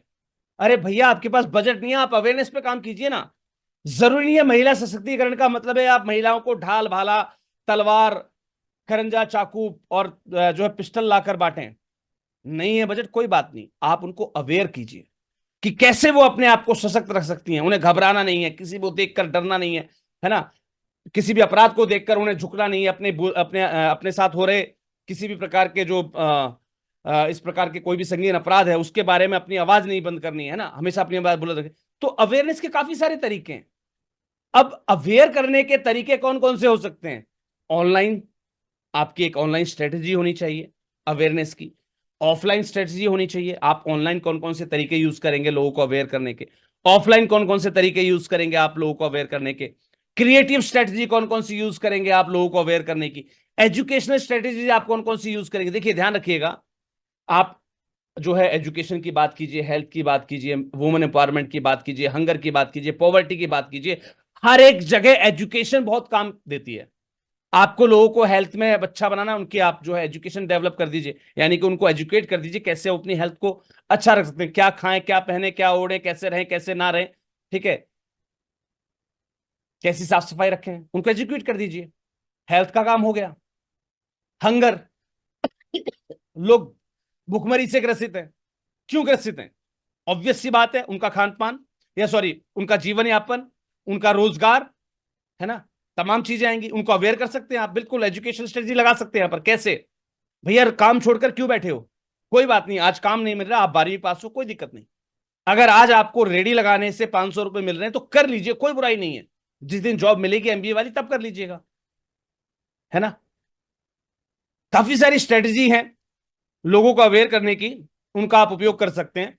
अरे भैया आपके पास बजट नहीं है, आप अवेयरनेस पे काम कीजिए ना। जरूरी नहीं है महिला सशक्तिकरण का मतलब है आप महिलाओं को ढाल भाला तलवार खरंजा चाकू और जो है पिस्टल लाकर बांटें। नहीं है बजट, कोई बात नहीं, आप उनको अवेयर कीजिए कि कैसे वो अपने आप को सशक्त रख सकती हैं। उन्हें घबराना नहीं है, किसी को देखकर डरना नहीं है ना। किसी भी अपराध को देखकर उन्हें झुकना नहीं है। अपने साथ हो रहे किसी भी प्रकार के जो इस प्रकार के कोई भी संगीन अपराध है उसके बारे में अपनी आवाज नहीं बंद करनी है ना, हमेशा अपनी आवाज बुलंद रखें। तो अवेयरनेस के काफी सारे तरीके हैं। अब अवेयर करने के तरीके कौन कौन से हो सकते हैं? ऑनलाइन, आपकी एक ऑनलाइन स्ट्रेटेजी होनी चाहिए अवेयरनेस की, ऑफलाइन स्ट्रेटेजी होनी चाहिए, आप ऑनलाइन कौन कौन से तरीके यूज करेंगे लोगों को अवेयर करने के, ऑफलाइन कौन कौन से तरीके यूज करेंगे आप लोगों को अवेयर करने के, क्रिएटिव स्ट्रेटेजी कौन कौन सी यूज करेंगे आप लोगों को अवेयर करने की, एजुकेशनल स्ट्रेटेजी आप कौन कौन सी यूज करेंगे। देखिए ध्यान रखिएगा, आप जो है एजुकेशन की बात कीजिए, हेल्थ की बात कीजिए, वुमेन एम्पावरमेंट की बात कीजिए, हंगर की बात कीजिए, पॉवर्टी की बात कीजिए, हर एक जगह एजुकेशन बहुत काम देती है। आपको लोगों को हेल्थ में अच्छा बनाना, उनकी आप जो है एजुकेशन डेवलप कर दीजिए, यानी कि उनको एजुकेट कर दीजिए कैसे वो अपनी हेल्थ को अच्छा रख सकते हैं, क्या खाएं, क्या पहने, क्या ओढ़े, कैसे रहें, कैसे ना रहें, ठीक है, कैसी साफ सफाई रखें, उनको एजुकेट कर दीजिए। हेल्थ का काम हो गया। हंगर, लोग भुखमरी से ग्रसित हैं, क्यों ग्रसित हैं? ऑब्वियस सी बात है, उनका खान पान, या सॉरी उनका जीवन यापन, उनका रोजगार, है ना, तमाम चीजें आएंगी। उनको अवेयर कर सकते हैं आप, बिल्कुल एजुकेशन स्ट्रेटजी लगा सकते हैं यहाँ पर। कैसे? भैया काम छोड़कर क्यों बैठे हो? कोई बात नहीं, आज काम नहीं मिल रहा, आप 12वीं पास हो, कोई दिक्कत नहीं। अगर आज आपको रेडी लगाने से 500 रुपए मिल रहे हैं तो कर लीजिए, कोई बुराई नहीं है। जिस दिन जॉब मिलेगी एमबीए वाली तब कर लीजिएगा, है ना। काफी सारी स्ट्रेटजी है लोगों को अवेयर करने की, उनका आप उपयोग कर सकते हैं।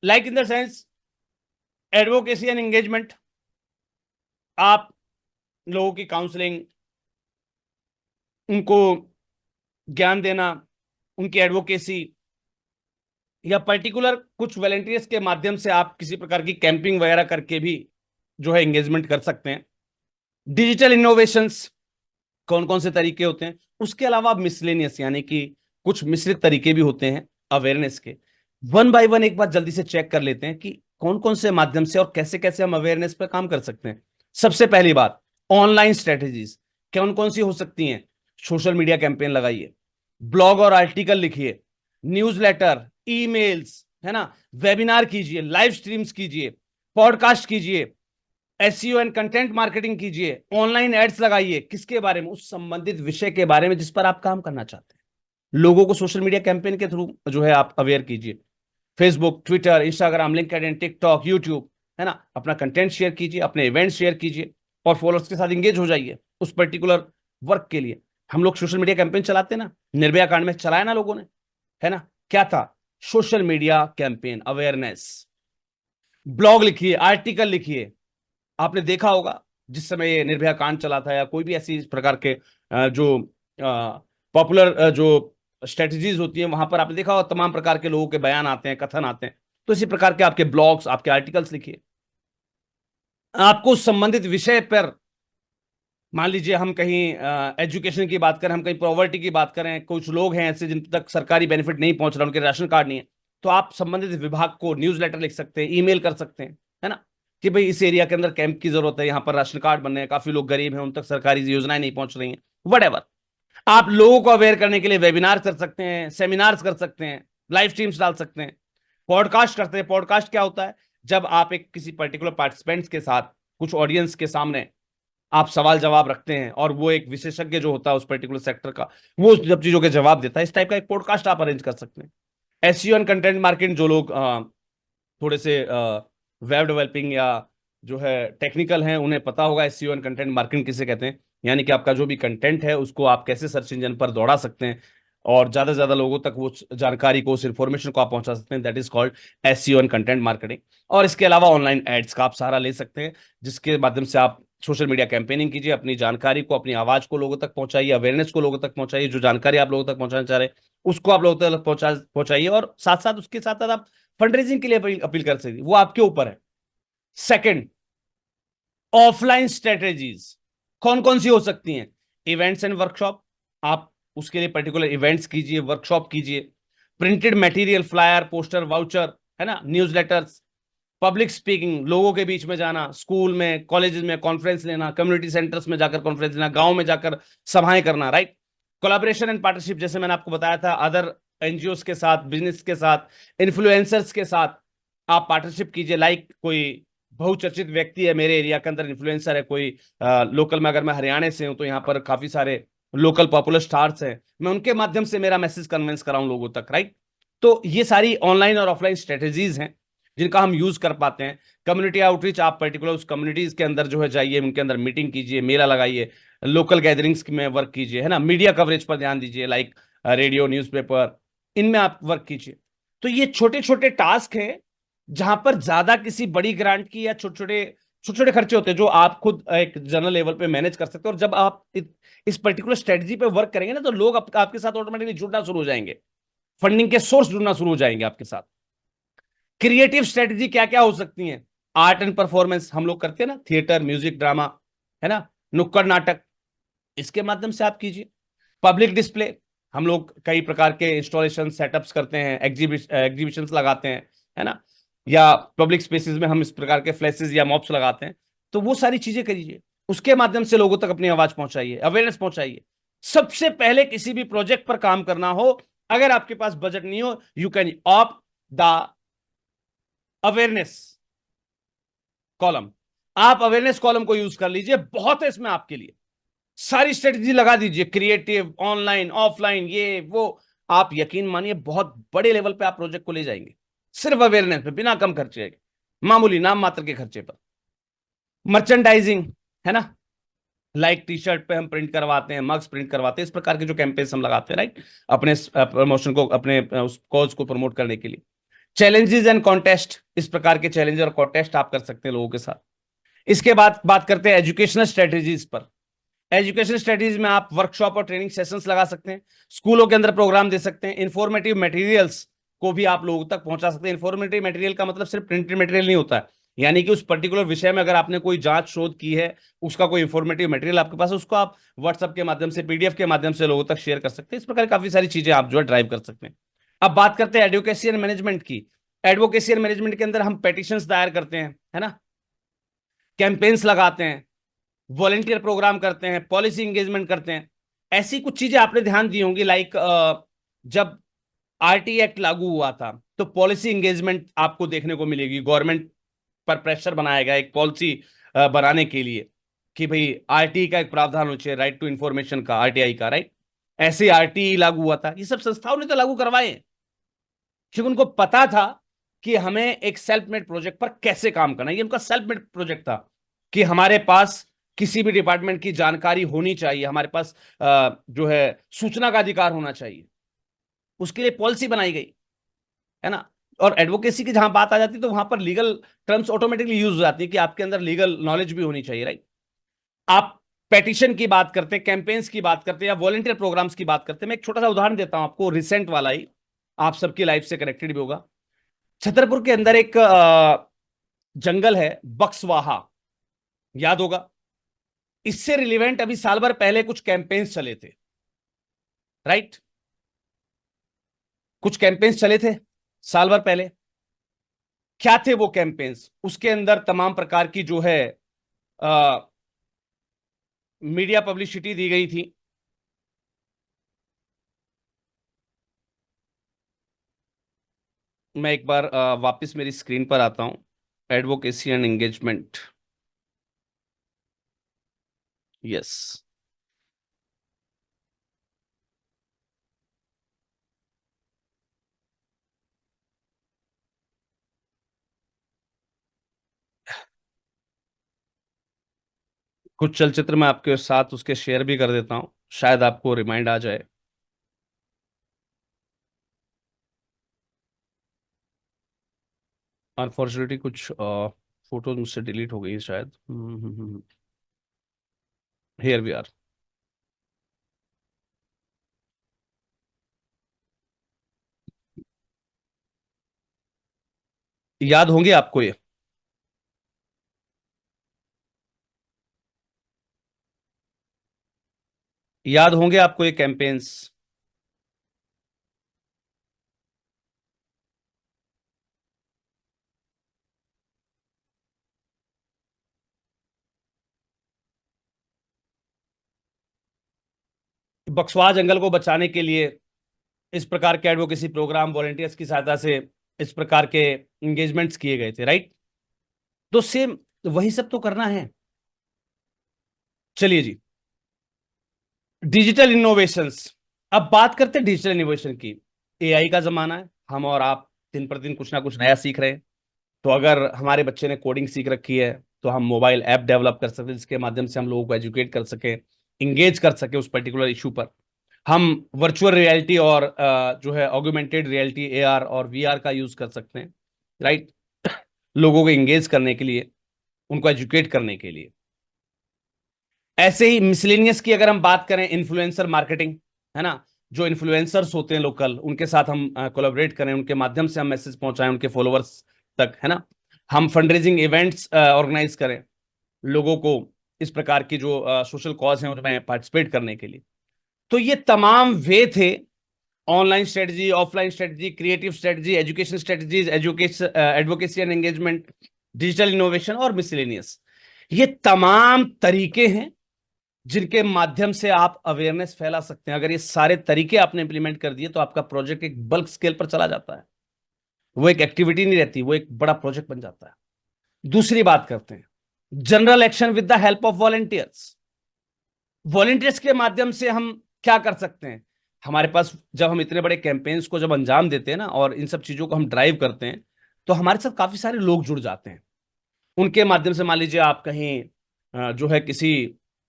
Like in the sense advocacy and engagement, आप लोगों की काउंसलिंग, उनको ज्ञान देना, उनकी एडवोकेसी, या पर्टिकुलर कुछ वॉलंटियर्स के माध्यम से आप किसी प्रकार की कैंपिंग वगैरह करके भी जो है एंगेजमेंट कर सकते हैं। डिजिटल इनोवेशंस, कौन कौन से तरीके होते हैं। उसके अलावा मिसलेनियस, यानी कि कुछ मिश्रित तरीके भी होते हैं अवेयरनेस के। वन बाय वन एक बार जल्दी से चेक कर लेते हैं कि कौन कौन से माध्यम से और कैसे कैसे हम अवेयरनेस पर काम कर सकते हैं। सबसे पहली बात, ऑनलाइन स्ट्रेटेजीज कौन कौन सी हो सकती हैं। सोशल मीडिया कैंपेन लगाइए, ब्लॉग और आर्टिकल लिखिए, न्यूज़लेटर, ईमेल्स, है ना, वेबिनार कीजिए, लाइव स्ट्रीम्स कीजिए, पॉडकास्ट कीजिए, एसईओ एंड कंटेंट मार्केटिंग कीजिए, ऑनलाइन एड्स लगाइए। किसके बारे में? उस संबंधित विषय के बारे में जिस पर आप काम करना चाहते हैं। लोगों को सोशल मीडिया कैंपेन के थ्रू जो है आप अवेयर कीजिए। Facebook, Twitter, Instagram, LinkedIn, TikTok, YouTube, है ना, अपना कंटेंट शेयर कीजिए, अपने इवेंट शेयर कीजिए और फॉलोअर्स के साथ इंगेज हो जाइए उस पर्टिकुलर वर्क के लिए। हम लोग सोशल मीडिया कैंपेन चलाते हैं ना, निर्भया कांड में चलाया ना लोगों ने, है ना, क्या था? Social media campaign awareness. Blog लिखिए, आर्टिकल लिखिए। आपने देखा होगा जिस समय ये निर्भया कांड चला था या कोई भी ऐसी इस प्रकार के जो पॉपुलर जो स्ट्रेटजीज होती हैं, वहां पर आपने देखा होगा तमाम प्रकार के लोगों के बयान आते हैं, कथन आते हैं। तो इसी प्रकार के आपके ब्लॉग्स, आपके आर्टिकल्स लिखिए। आपको संबंधित विषय पर, मान लीजिए हम कहीं एजुकेशन की बात करें, हम कहीं पॉवर्टी की बात करें, कुछ लोग हैं ऐसे जिन तक सरकारी बेनिफिट नहीं पहुंच रहा, उनके राशन कार्ड नहीं है, तो आप संबंधित विभाग को न्यूज लेटर लिख सकते हैं, ईमेल कर सकते हैं, है ना, कि भाई इस एरिया के अंदर कैंप की जरूरत है, यहाँ पर राशन कार्ड बनने हैं, काफी लोग गरीब हैं, उन तक सरकारी योजनाएं नहीं पहुंच रही हैं, वट। आप लोगों को अवेयर करने के लिए वेबिनार कर सकते हैं, सेमिनार्स कर सकते हैं, लाइव स्ट्रीम्स डाल सकते हैं, पॉडकास्ट करते हैं। पॉडकास्ट क्या होता है? जब आप एक किसी पर्टिकुलर पार्टिसिपेंट्स के साथ, कुछ ऑडियंस के सामने आप सवाल जवाब रखते हैं और वो एक विशेषज्ञ जो होता है उस पर्टिकुलर सेक्टर का, वो जब चीजों के जवाब देता है, इस टाइप का एक पॉडकास्ट आप अरेंज कर सकते हैं। एसईओ एंड कंटेंट मार्केटिंग, जो लोग थोड़े से वेब डेवलपिंग या जो है टेक्निकल हैं, उन्हें पता होगा एसईओ एंड कंटेंट मार्केटिंग किसे कहते हैं। यानी कि आपका जो भी कंटेंट है उसको आप कैसे सर्च इंजन पर दौड़ा सकते हैं और ज्यादा से ज्यादा लोगों तक वो जानकारी को, उस इंफॉर्मेशन को आप पहुंचा सकते हैं। That is called SEO and content marketing. और इसके अलावा ऑनलाइन एड्स का आप सहारा ले सकते हैं, जिसके माध्यम से आप सोशल मीडिया कैंपेनिंग कीजिए, अपनी जानकारी को, अपनी आवाज को लोगों तक पहुंचाइए, अवेयरनेस को लोगों तक पहुंचाइए, जो जानकारी आप लोगों तक पहुंचाना चाह रहे हैं उसको आप लोगों तक पहुंचाइए, और साथ साथ उसके साथ साथ आप फंड रेजिंग के लिए अपील कर सकते हैं, वो आपके ऊपर है। सेकंड, ऑफलाइन स्ट्रेटेजीज कौन कौन सी हो सकती हैं? इवेंट्स एंड वर्कशॉप, आप उसके लिए पर्टिकुलर इवेंट्स कीजिए, वर्कशॉप कीजिए। Printed material, flyer, poster, voucher, है ना, न्यूज़लेटर्स। पब्लिक स्पीकिंग, लोगों के बीच में जाना, स्कूल में, कॉलेजेस में कॉन्फ्रेंस लेना, कम्युनिटी सेंटर्स में जाकर कॉन्फ्रेंस लेना, गांव में जाकर सभाएं करना, राइट। कोलैबोरेशन एंड पार्टनरशिप, जैसे मैंने आपको बताया था, अदर एनजीओ के साथ, बिजनेस के साथ, इन्फ्लुएंसर्स के साथ आप पार्टनरशिप कीजिए। लाइक कोई बहुचर्चित व्यक्ति है मेरे एरिया के अंदर, इन्फ्लुएंसर है कोई, लोकल में, अगर मैं हरियाणा से हूं तो यहाँ पर काफी सारे लोकल पॉपुलर स्टार्स हैं, मैं उनके माध्यम से मेरा मैसेज कन्विंस कराऊं लोगों तक, राइट। तो ये सारी ऑनलाइन और ऑफलाइन स्ट्रेटेजीज हैं जिनका हम यूज कर पाते हैं। कम्युनिटी आउटरीच, आप पर्टिकुलर उस कम्युनिटीज के अंदर जो है जाइए, उनके अंदर मीटिंग कीजिए, मेला लगाइए, लोकल गैदरिंग्स में वर्क कीजिए, है ना। मीडिया कवरेज पर ध्यान दीजिए, लाइक रेडियो, न्यूज़पेपर, इनमें आप वर्क कीजिए। तो ये छोटे छोटे टास्क है जहां पर ज्यादा किसी बड़ी ग्रांट की या छोटे छोटे खर्चे होते हैं जो आप खुद एक जनरल लेवल पे मैनेज कर सकते हो। और जब आप इस पर्टिकुलर स्ट्रेटजी पे वर्क करेंगे ना, तो लोग आपके साथ ऑटोमेटिकली जुड़ना शुरू हो जाएंगे, फंडिंग के सोर्स जुड़ना शुरू हो जाएंगे आपके साथ। क्रिएटिव स्ट्रेटजी क्या क्या हो सकती है? आर्ट एंड परफॉर्मेंस हम लोग करते हैं ना, थिएटर, म्यूजिक, ड्रामा, है ना, नुक्कड़ नाटक, इसके माध्यम से आप कीजिए। पब्लिक डिस्प्ले, हम लोग कई प्रकार के इंस्टॉलेशन सेटअप्स करते हैं, एग्जीबिशंस लगाते हैं, है ना, या पब्लिक स्पेसेस में हम इस प्रकार के फ्लैशेस या मॉप्स लगाते हैं। तो वो सारी चीजें करिए, उसके माध्यम से लोगों तक अपनी आवाज पहुंचाइए, अवेयरनेस पहुंचाइए। सबसे पहले किसी भी प्रोजेक्ट पर काम करना हो, अगर आपके पास बजट नहीं हो, you can opt the awareness column. आप अवेयरनेस कॉलम को यूज कर लीजिए, बहुत है इसमें आपके लिए। सारी स्ट्रेटजी लगा दीजिए, क्रिएटिव, ऑनलाइन, ऑफलाइन, ये वो। आप यकीन मानिए बहुत बड़े लेवल पे आप प्रोजेक्ट को ले जाएंगे, सिर्फ अवेयरनेस पे, बिना कम खर्चे के, मामूली नाम मात्र के खर्चे पर। मर्चेंडाइजिंग, है ना, लाइक टी शर्ट पे हम प्रिंट करवाते हैं, मग्स प्रिंट करवाते हैं, इस प्रकार के जो कैंपेन्स हम लगाते हैं, राइट, अपने प्रमोशन को, अपने उस कॉज को प्रमोट करने के लिए। चैलेंजेस एंड कॉन्टेस्ट, इस प्रकार के चैलेंज और कॉन्टेस्ट आप कर सकते हैं लोगों के साथ। इसके बाद बात करते हैं एजुकेशनल स्ट्रेटेजीज पर। एजुकेशन स्टडीज में आप वर्कशॉप और ट्रेनिंग सेशंस लगा सकते हैं, स्कूलों के अंदर प्रोग्राम दे सकते हैं, इंफॉर्मेटिव मटेरियल्स को भी आप लोगों तक पहुंचा सकते हैं। इंफॉर्मेटिव मटेरियल का मतलब सिर्फ प्रिंटेड मटेरियल नहीं होता है, यानी कि उस पर्टिकुलर विषय में अगर आपने कोई जांच शोध की है, उसका कोई इंफॉर्मेटिव मटेरियल आपके पास है, उसको आप व्हाट्सएप के माध्यम से, पीडीएफ के माध्यम से लोगों तक शेयर कर सकते हैं। इस प्रकार काफी सारी चीजें आप जो है ड्राइव कर सकते हैं। अब बात करते हैं एडवोकेसी एंड मैनेजमेंट की। एडवोकेसी एंड मैनेजमेंट के अंदर हम पेटिशंस दायर करते हैं, है ना, कैंपेन्स लगाते हैं, वॉलेंटियर प्रोग्राम करते हैं, पॉलिसी इंगेजमेंट करते हैं। ऐसी कुछ चीजें आपने ध्यान दी होंगी, लाइक जब आरटी एक्ट लागू हुआ था, तो पॉलिसी इंगेजमेंट आपको देखने को मिलेगी। गवर्नमेंट पर प्रेशर बनाया गया एक पॉलिसी बनाने के लिए कि भाई आरटी का एक प्रावधान होना चाहिए, राइट टू इंफॉर्मेशन का, आरटीआई का, राइट। ऐसे आरटी लागू हुआ था, ये सब संस्थाओं ने तो लागू करवाए, क्योंकि उनको पता था कि हमें एक सेल्फ मेड प्रोजेक्ट पर कैसे काम करना है। ये उनका सेल्फ मेड प्रोजेक्ट था कि हमारे पास किसी भी डिपार्टमेंट की जानकारी होनी चाहिए, हमारे पास जो है सूचना का अधिकार होना चाहिए। उसके लिए पॉलिसी बनाई गई, है ना। और एडवोकेसी की जहां बात आ जाती है, तो वहां पर लीगल टर्म्स ऑटोमेटिकली यूज हो जाती है कि आपके अंदर लीगल नॉलेज भी होनी चाहिए, राइट। आप पेटिशन की बात करते हैं, कैंपेन्स की बात करते हैं, या वॉलंटियर प्रोग्राम्स की बात करते हैं। मैं एक छोटा सा उदाहरण देता हूं आपको, रिसेंट वाला ही, आप सबकी लाइफ से कनेक्टेड भी होगा। छतरपुर के अंदर एक जंगल है, बक्सवाहा, याद होगा। इससे रिलेवेंट अभी साल भर पहले कुछ कैंपेन्स चले थे, राइट। कुछ कैंपेन्स चले थे साल भर पहले। क्या थे वो कैंपेन्स? उसके अंदर तमाम प्रकार की जो है मीडिया पब्लिसिटी दी गई थी। मैं एक बार वापस मेरी स्क्रीन पर आता हूं। Advocacy and engagement, yes. कुछ चलचित्र मैं आपके साथ उसके शेयर भी कर देता हूं, शायद आपको रिमाइंड आ जाए। अनफॉर्चुनेटली कुछ फोटोज मुझसे डिलीट हो गई शायद। Here we are. याद होंगे आपको ये? याद होंगे आपको ये कैंपेन्स? बक्सवा जंगल को बचाने के लिए इस प्रकार के एडवोकेसी प्रोग्राम, वॉलंटियर्स की सहायता से इस प्रकार के एंगेजमेंट्स किए गए थे, राइट। तो सेम वही सब तो करना है। चलिए जी, डिजिटल इनोवेशंस। अब बात करते हैं डिजिटल इनोवेशन की। एआई का जमाना है, हम और आप दिन पर दिन कुछ ना कुछ नया सीख रहे हैं। तो अगर हमारे बच्चे ने कोडिंग सीख रखी है तो हम मोबाइल ऐप डेवलप कर सकते हैं जिसके माध्यम से हम लोगों को एजुकेट कर सके, इंगेज कर सके उस पर्टिकुलर इशू पर। हम वर्चुअल रियलिटी और जो है ऑगमेंटेड रियलिटी, एआर और वीआर का यूज कर सकते हैं, राइट, लोगों को इंगेज करने के लिए, उनको एजुकेट करने के लिए। ऐसे ही मिसलेनियस की अगर हम बात करें, इन्फ्लुएंसर मार्केटिंग, है ना, जो इन्फ्लुएंसर्स होते हैं लोकल, उनके साथ हम कोलैबोरेट करें, उनके माध्यम से हम मैसेज पहुंचाएं उनके फॉलोअर्स तक, है ना। हम फंड रेजिंग इवेंट्स ऑर्गेनाइज करें लोगों को इस प्रकार की जो सोशल कॉज हैं उनमें पार्टिसिपेट करने के लिए। तो ये तमाम वे थे, online strategy, offline strategy, creative strategy, education strategies, education, advocacy and engagement, digital innovation और मिसलेनियस। ये तमाम तरीके हैं जिनके माध्यम से आप अवेयरनेस फैला सकते हैं। अगर ये सारे तरीके आपने इंप्लीमेंट कर दिए तो आपका प्रोजेक्ट एक बल्क स्केल पर चला जाता है, वो एक एक्टिविटी नहीं रहती, वो एक बड़ा प्रोजेक्ट बन जाता है। दूसरी बात करते हैं general action with the help of volunteers. Volunteers के माध्यम से हम क्या कर सकते हैं? हमारे पास जब हम इतने बड़े कैंपेन्स को जब अंजाम देते हैं ना और इन सब चीजों को हम ड्राइव करते हैं तो हमारे साथ काफी सारे लोग जुड़ जाते हैं। उनके माध्यम से मान लीजिए आप कहीं जो है किसी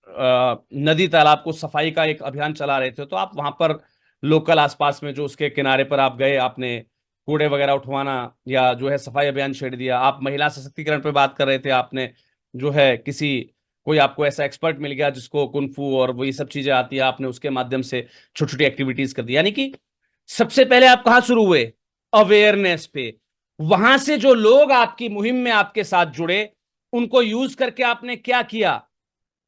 नदी तालाब को सफाई का एक अभियान चला रहे थे, तो आप वहां पर लोकल आसपास में जो उसके किनारे पर आप गए, आपने कूड़े वगैरह उठवाना या जो है सफाई अभियान छेड़ दिया। आप महिला सशक्तिकरण पर बात कर रहे थे, आपने जो है किसी, कोई आपको ऐसा एक्सपर्ट मिल गया जिसको कुंफू और वही सब चीजें आती है, आपने उसके माध्यम से छोटी छोटी एक्टिविटीज कर दी। यानी कि सबसे पहले आप कहां शुरू हुए? अवेयरनेस पे। वहां से जो लोग आपकी मुहिम में आपके साथ जुड़े, उनको यूज करके आपने क्या किया?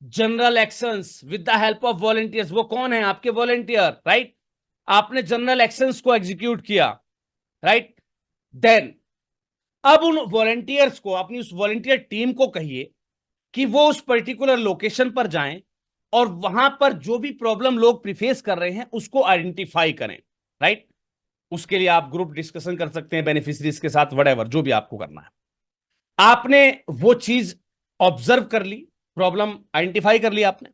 General actions with the help of volunteers. वो कौन है? आपके वॉलंटियर, राइट। आपने जनरल एक्शंस को एग्जीक्यूट किया, राइट। देन अब उन वॉलंटियर्स को, अपनी उस वॉलंटियर टीम को कहिए कि वो उस पर्टिकुलर लोकेशन पर जाएं और वहां पर जो भी प्रॉब्लम लोग प्रीफेस कर रहे हैं उसको आइडेंटिफाई करें, राइट। उसके लिए आप ग्रुप डिस्कशन कर सकते हैं बेनिफिशियरीज के साथ, व्हाटएवर जो भी आपको करना है। आपने वो चीज ऑब्जर्व कर ली, प्रॉब्लम आइडेंटिफाई कर ली आपने।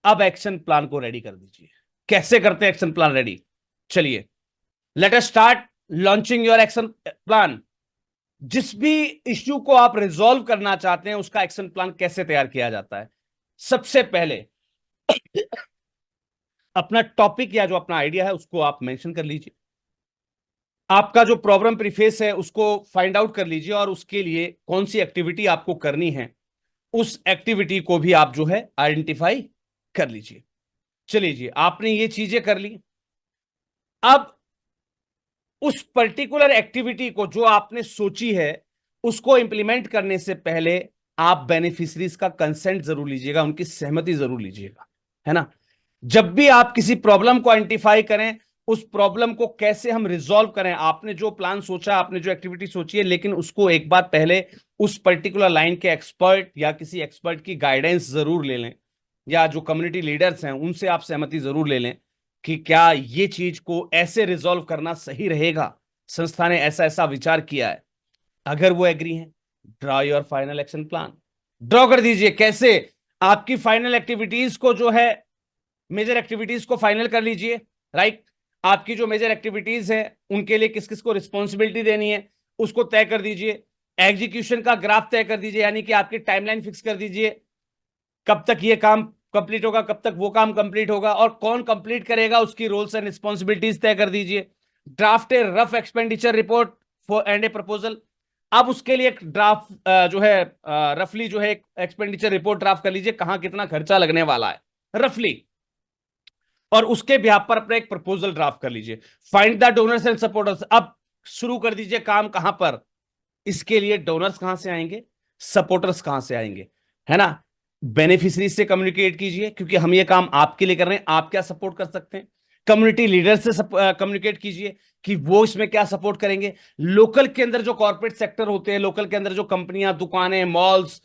अब एक्शन प्लान को रेडी कर दीजिए। कैसे करते हैं एक्शन प्लान रेडी? चलिए, let us start launching your action plan. जिस भी इश्यू को आप रिजॉल्व करना चाहते हैं उसका एक्शन प्लान कैसे तैयार किया जाता है? सबसे पहले अपना टॉपिक या जो अपना आइडिया है उसको आप मेंशन कर लीजिए। आपका जो प्रॉब्लम प्रीफेस है उसको फाइंड आउट कर लीजिए और उसके लिए कौन सी एक्टिविटी आपको करनी है उस एक्टिविटी को भी आप जो है आइडेंटिफाई कर लीजिए। चलिए जी, आपने ये चीजें कर ली। अब उस पर्टिकुलर एक्टिविटी को जो आपने सोची है उसको इंप्लीमेंट करने से पहले आप बेनिफिशरीज का कंसेंट जरूर लीजिएगा, उनकी सहमति जरूर लीजिएगा, है ना। जब भी आप किसी प्रॉब्लम को आइडेंटिफाई करें, उस प्रॉब्लम को कैसे हम रिजॉल्व करें, आपने जो प्लान सोचा, आपने जो एक्टिविटी सोची है, लेकिन उसको एक बार पहले उस पर्टिकुलर लाइन के एक्सपर्ट या किसी एक्सपर्ट की गाइडेंस जरूर ले लें, या जो कम्युनिटी लीडर्स हैं उनसे आप सहमति जरूर ले लें कि क्या ये चीज को ऐसे रिजॉल्व करना सही रहेगा, संस्था ने ऐसा ऐसा विचार किया है। अगर वो एग्री हैं, draw your final action plan. Draw कर दीजिए कैसे आपकी फाइनल एक्टिविटीज को जो है, मेजर एक्टिविटीज को फाइनल कर लीजिए, राइट। आपकी जो मेजर एक्टिविटीज है उनके लिए किस किस को रिस्पॉन्सिबिलिटी देनी है उसको तय कर दीजिए। एग्जीक्यूशन का ग्राफ तय कर दीजिए, यानी कि आपकी टाइमलाइन फिक्स कर दीजिए, कब तक ये काम कंप्लीट होगा, कब तक वो काम कंप्लीट होगा और कौन कंप्लीट करेगा, उसकी रोल्स एंड रिस्पॉन्सिबिलिटीज तय कर दीजिए। Draft A rough expenditure report for and A proposal. अब उसके लिए एक ड्राफ्ट जो है रफली जो है एक एक्सपेंडिचर रिपोर्ट ड्राफ्ट कर लीजिए, कहां कितना खर्चा लगने वाला है रफली, और उसके बिहाफ पर अपना एक प्रपोजल ड्राफ्ट कर लीजिए। Find the donors and supporters. अब शुरू कर दीजिए काम कहां पर? इसके लिए डोनर्स कहां से आएंगे, सपोर्टर्स कहां से आएंगे, है ना। बेनिफिशरीज से कम्युनिकेट कीजिए क्योंकि हम ये काम आपके लिए कर रहे हैं, आप क्या सपोर्ट कर सकते हैं। कम्युनिटी लीडर से कम्युनिकेट कीजिए कि वो इसमें क्या सपोर्ट करेंगे। लोकल के अंदर जो कॉर्पोरेट सेक्टर होते हैं, लोकल के अंदर जो कंपनियां, दुकानें, मॉल्स,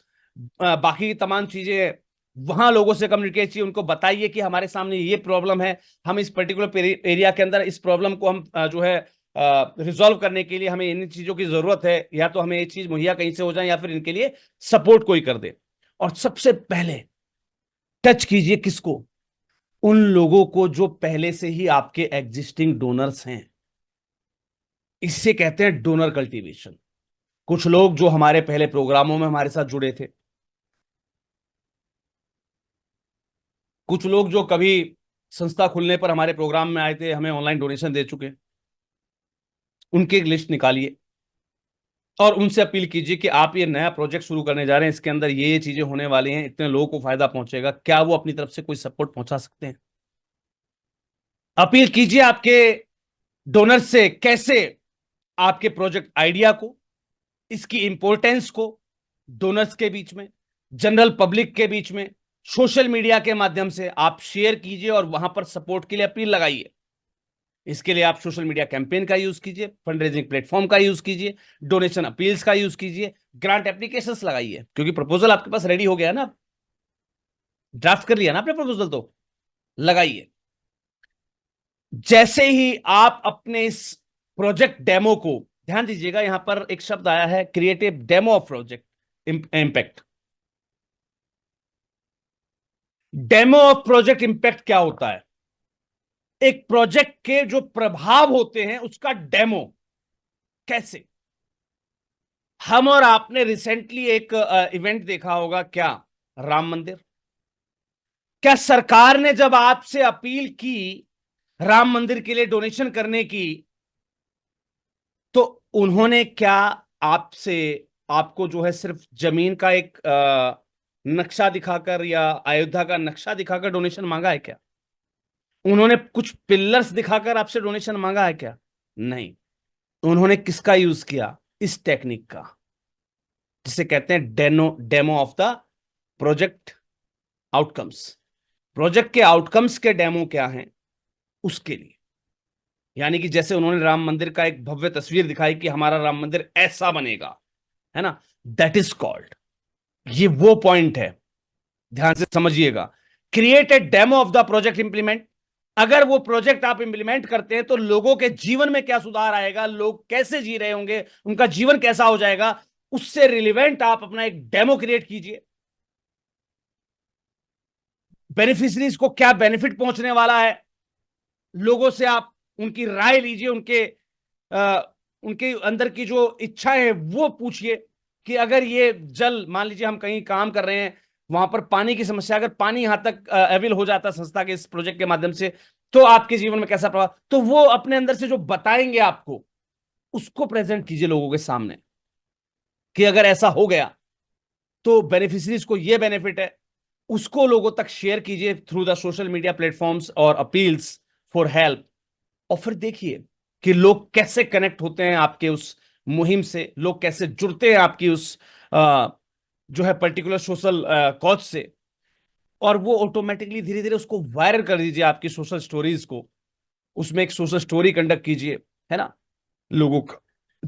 बाकी तमाम चीजें, वहां लोगों से कम्युनिकेट कीजिए, उनको बताइए कि हमारे सामने ये प्रॉब्लम है, हम इस पर्टिकुलर एरिया के अंदर इस प्रॉब्लम को हम जो है रिजॉल्व करने के लिए हमें इन चीजों की जरूरत है, या तो हमें ये चीज मुहैया कहीं से हो जाए या फिर इनके लिए सपोर्ट कोई कर दे। और सबसे पहले टच कीजिए किसको? उन लोगों को जो पहले से ही आपके एग्जिस्टिंग डोनर्स हैं। इससे कहते हैं डोनर कल्टीवेशन। कुछ लोग जो हमारे पहले प्रोग्रामों में हमारे साथ जुड़े थे, कुछ लोग जो कभी संस्था खुलने पर हमारे प्रोग्राम में आए थे, हमें ऑनलाइन डोनेशन दे चुके हैं, उनकी एक लिस्ट निकालिए और उनसे अपील कीजिए कि आप ये नया प्रोजेक्ट शुरू करने जा रहे हैं, इसके अंदर ये चीजें होने वाली हैं, इतने लोगों को फायदा पहुंचेगा, क्या वो अपनी तरफ से कोई सपोर्ट पहुंचा सकते हैं? अपील कीजिए आपके डोनर से, कैसे आपके प्रोजेक्ट आइडिया को, इसकी इंपॉर्टेंस को डोनर्स के बीच में, जनरल पब्लिक के बीच में, सोशल मीडिया के माध्यम से आप शेयर कीजिए और वहां पर सपोर्ट के लिए अपील लगाइए। इसके लिए आप सोशल मीडिया कैंपेन का यूज कीजिए, फंड रेजिंग प्लेटफॉर्म का यूज कीजिए, डोनेशन अपील्स का यूज कीजिए, ग्रांट एप्लीकेशंस लगाइए, क्योंकि प्रपोजल आपके पास रेडी हो गया ना, ड्राफ्ट कर लिया ना आपने प्रपोजल, तो लगाइए। जैसे ही आप अपने इस प्रोजेक्ट डेमो को, ध्यान दीजिएगा यहां पर एक शब्द आया है, creative demo of project impact. Demo of project impact क्या होता है? एक प्रोजेक्ट के जो प्रभाव होते हैं उसका डेमो। कैसे? हम और आपने रिसेंटली एक इवेंट देखा होगा, क्या? राम मंदिर। क्या सरकार ने जब आपसे अपील की राम मंदिर के लिए डोनेशन करने की, तो उन्होंने क्या आपसे, आपको जो है सिर्फ जमीन का एक नक्शा दिखाकर या अयोध्या का नक्शा दिखाकर डोनेशन मांगा है क्या? उन्होंने कुछ पिलर्स दिखाकर आपसे डोनेशन मांगा है क्या? नहीं। उन्होंने किसका यूज किया? इस टेक्निक का, जिसे कहते हैं demo of the project outcomes. Project के आउटकम्स के डेमो क्या हैं उसके लिए, यानी कि जैसे उन्होंने राम मंदिर का एक भव्य तस्वीर दिखाई कि हमारा राम मंदिर ऐसा बनेगा, है ना, दैट इज कॉल्ड, ये वो पॉइंट है, ध्यान से समझिएगा। Create a demo of the project implement. अगर वो प्रोजेक्ट आप इंप्लीमेंट करते हैं तो लोगों के जीवन में क्या सुधार आएगा, लोग कैसे जी रहे होंगे, उनका जीवन कैसा हो जाएगा, उससे रिलेवेंट आप अपना एक डेमो क्रिएट कीजिए। बेनिफिशरीज को क्या बेनिफिट पहुंचने वाला है, लोगों से आप उनकी राय लीजिए, उनके अंदर की जो इच्छाएं है वो पूछिए कि अगर ये जल, मान लीजिए हम कहीं काम कर रहे हैं, वहां पर पानी की समस्या, अगर पानी यहां तक अवेल हो जाता संस्था के इस प्रोजेक्ट के माध्यम से, तो आपके जीवन में कैसा प्रभाव, तो वो अपने अंदर से जो बताएंगे आपको, उसको प्रेजेंट कीजिए लोगों के सामने कि अगर ऐसा हो गया तो बेनिफिशरीज को ये बेनिफिट है। उसको लोगों तक शेयर कीजिए through the social media platforms और अपील्स फॉर हेल्प। और फिर देखिए कि लोग कैसे कनेक्ट होते हैं आपके उस मुहिम से, लोग कैसे जुड़ते हैं आपकी उस जो है पर्टिकुलर सोशल कॉज से, और वो ऑटोमेटिकली धीरे धीरे उसको वायरल कर दीजिए आपकी सोशल स्टोरीज को, उसमें एक सोशल स्टोरी कंडक्ट कीजिए, है ना, लोगों का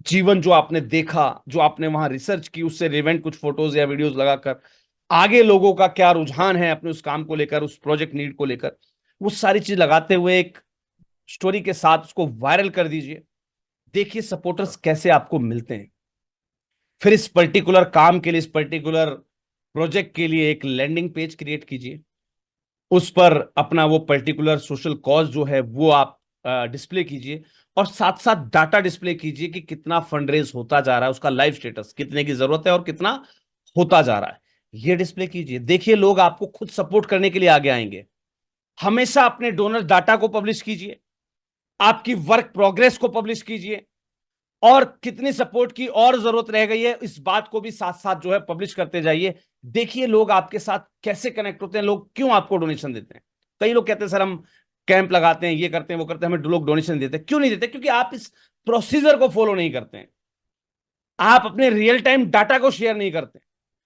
जीवन जो आपने देखा, जो आपने वहां रिसर्च की, उससे रिलेवेंट कुछ फोटोज या वीडियोस लगाकर आगे लोगों का क्या रुझान है अपने उस काम को लेकर, उस प्रोजेक्ट नीड को लेकर, वो सारी चीज लगाते हुए एक स्टोरी के साथ उसको वायरल कर दीजिए। देखिए सपोर्टर्स कैसे आपको मिलते हैं। फिर इस पर्टिकुलर काम के लिए, इस पर्टिकुलर प्रोजेक्ट के लिए एक लैंडिंग पेज क्रिएट कीजिए, उस पर अपना वो पर्टिकुलर सोशल कॉज जो है वो आप डिस्प्ले कीजिए, और साथ साथ डाटा डिस्प्ले कीजिए कि कितना फंड रेज होता जा रहा है, उसका लाइव स्टेटस, कितने की जरूरत है और कितना होता जा रहा है, ये डिस्प्ले कीजिए। देखिए लोग आपको खुद सपोर्ट करने के लिए आगे आएंगे। हमेशा अपने डोनर डाटा को पब्लिश कीजिए, आपकी वर्क प्रोग्रेस को पब्लिश कीजिए, और कितनी सपोर्ट की और जरूरत रह गई है इस बात को भी साथ साथ जो है पब्लिश करते जाइए। देखिए लोग आपके साथ कैसे कनेक्ट होते हैं, लोग क्यों आपको डोनेशन देते हैं। कई लोग कहते हैं सर हम कैंप लगाते हैं, ये करते हैं, वो करते हैं, हमें लोग डोनेशन देते हैं। क्यों नहीं देते? क्योंकि आप इस प्रोसीजर को फॉलो नहीं करते हैं, आप अपने रियल टाइम डाटा को शेयर नहीं करते,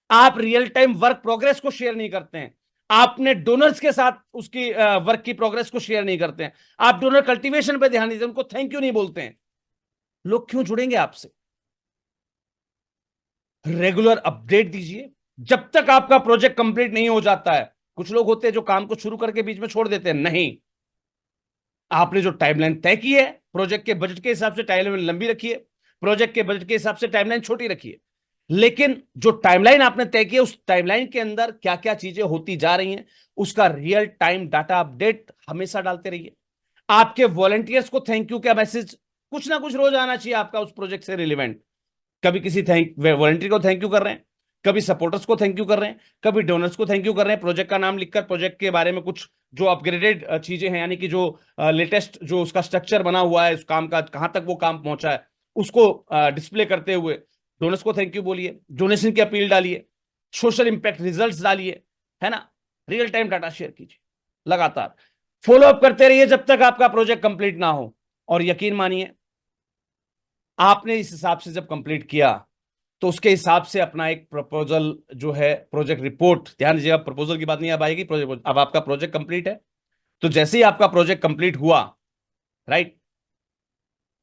आप रियल टाइम वर्क प्रोग्रेस को शेयर नहीं करते हैं, आपने डोनर्स के साथ उसकी वर्क की प्रोग्रेस को शेयर नहीं करते हैं, आप डोनर कल्टीवेशन पे ध्यान नहीं देते, उनको थैंक यू नहीं बोलते हैं। लोग क्यों जुड़ेंगे आपसे? रेगुलर अपडेट दीजिए जब तक आपका प्रोजेक्ट कंप्लीट नहीं हो जाता है। कुछ लोग होते हैं जो काम को शुरू करके बीच में छोड़ देते हैं, नहीं, आपने जो टाइमलाइन तय की है, प्रोजेक्ट के बजट के हिसाब से टाइमलाइन लंबी रखिए, प्रोजेक्ट के बजट के हिसाब से टाइमलाइन छोटी रखिए, लेकिन जो टाइमलाइन आपने तय की है उस टाइमलाइन के अंदर क्या क्या चीजें होती जा रही हैं उसका रियल टाइम डाटा अपडेट हमेशा डालते रहिए। आपके वॉलंटियर्स को थैंक यू का मैसेज कुछ ना कुछ रोज आना चाहिए आपका उस प्रोजेक्ट से रिलेवेंट। कभी किसी वॉलंटियर को थैंक यू कर रहे हैं, कभी सपोर्टर्स को थैंक यू कर रहे हैं, कभी डोनर्स को थैंक यू कर रहे हैं, प्रोजेक्ट का नाम लिखकर प्रोजेक्ट के बारे में कुछ जो अपग्रेडेड चीजें हैं, यानी कि जो लेटेस्ट जो उसका स्ट्रक्चर बना हुआ है, उस काम का कहां तक वो काम पहुंचा है, उसको डिस्प्ले करते हुए डोनर्स को थैंक यू बोलिए, डोनेशन की अपील डालिए, सोशल इंपैक्ट रिजल्ट्स डालिए, है ना, रियल टाइम डाटा शेयर कीजिए, लगातार फॉलो अप करते रहिए जब तक आपका प्रोजेक्ट कंप्लीट ना हो। और यकीन मानिए, आपने इस हिसाब से जब कंप्लीट किया तो उसके हिसाब से अपना एक प्रपोजल जो है, प्रोजेक्ट रिपोर्ट, ध्यान दीजिएगा, प्रपोजल की बात नहीं अब आएगी, प्रोजेक्ट, अब आपका प्रोजेक्ट कंप्लीट है, तो जैसे ही आपका प्रोजेक्ट कंप्लीट हुआ, राइट,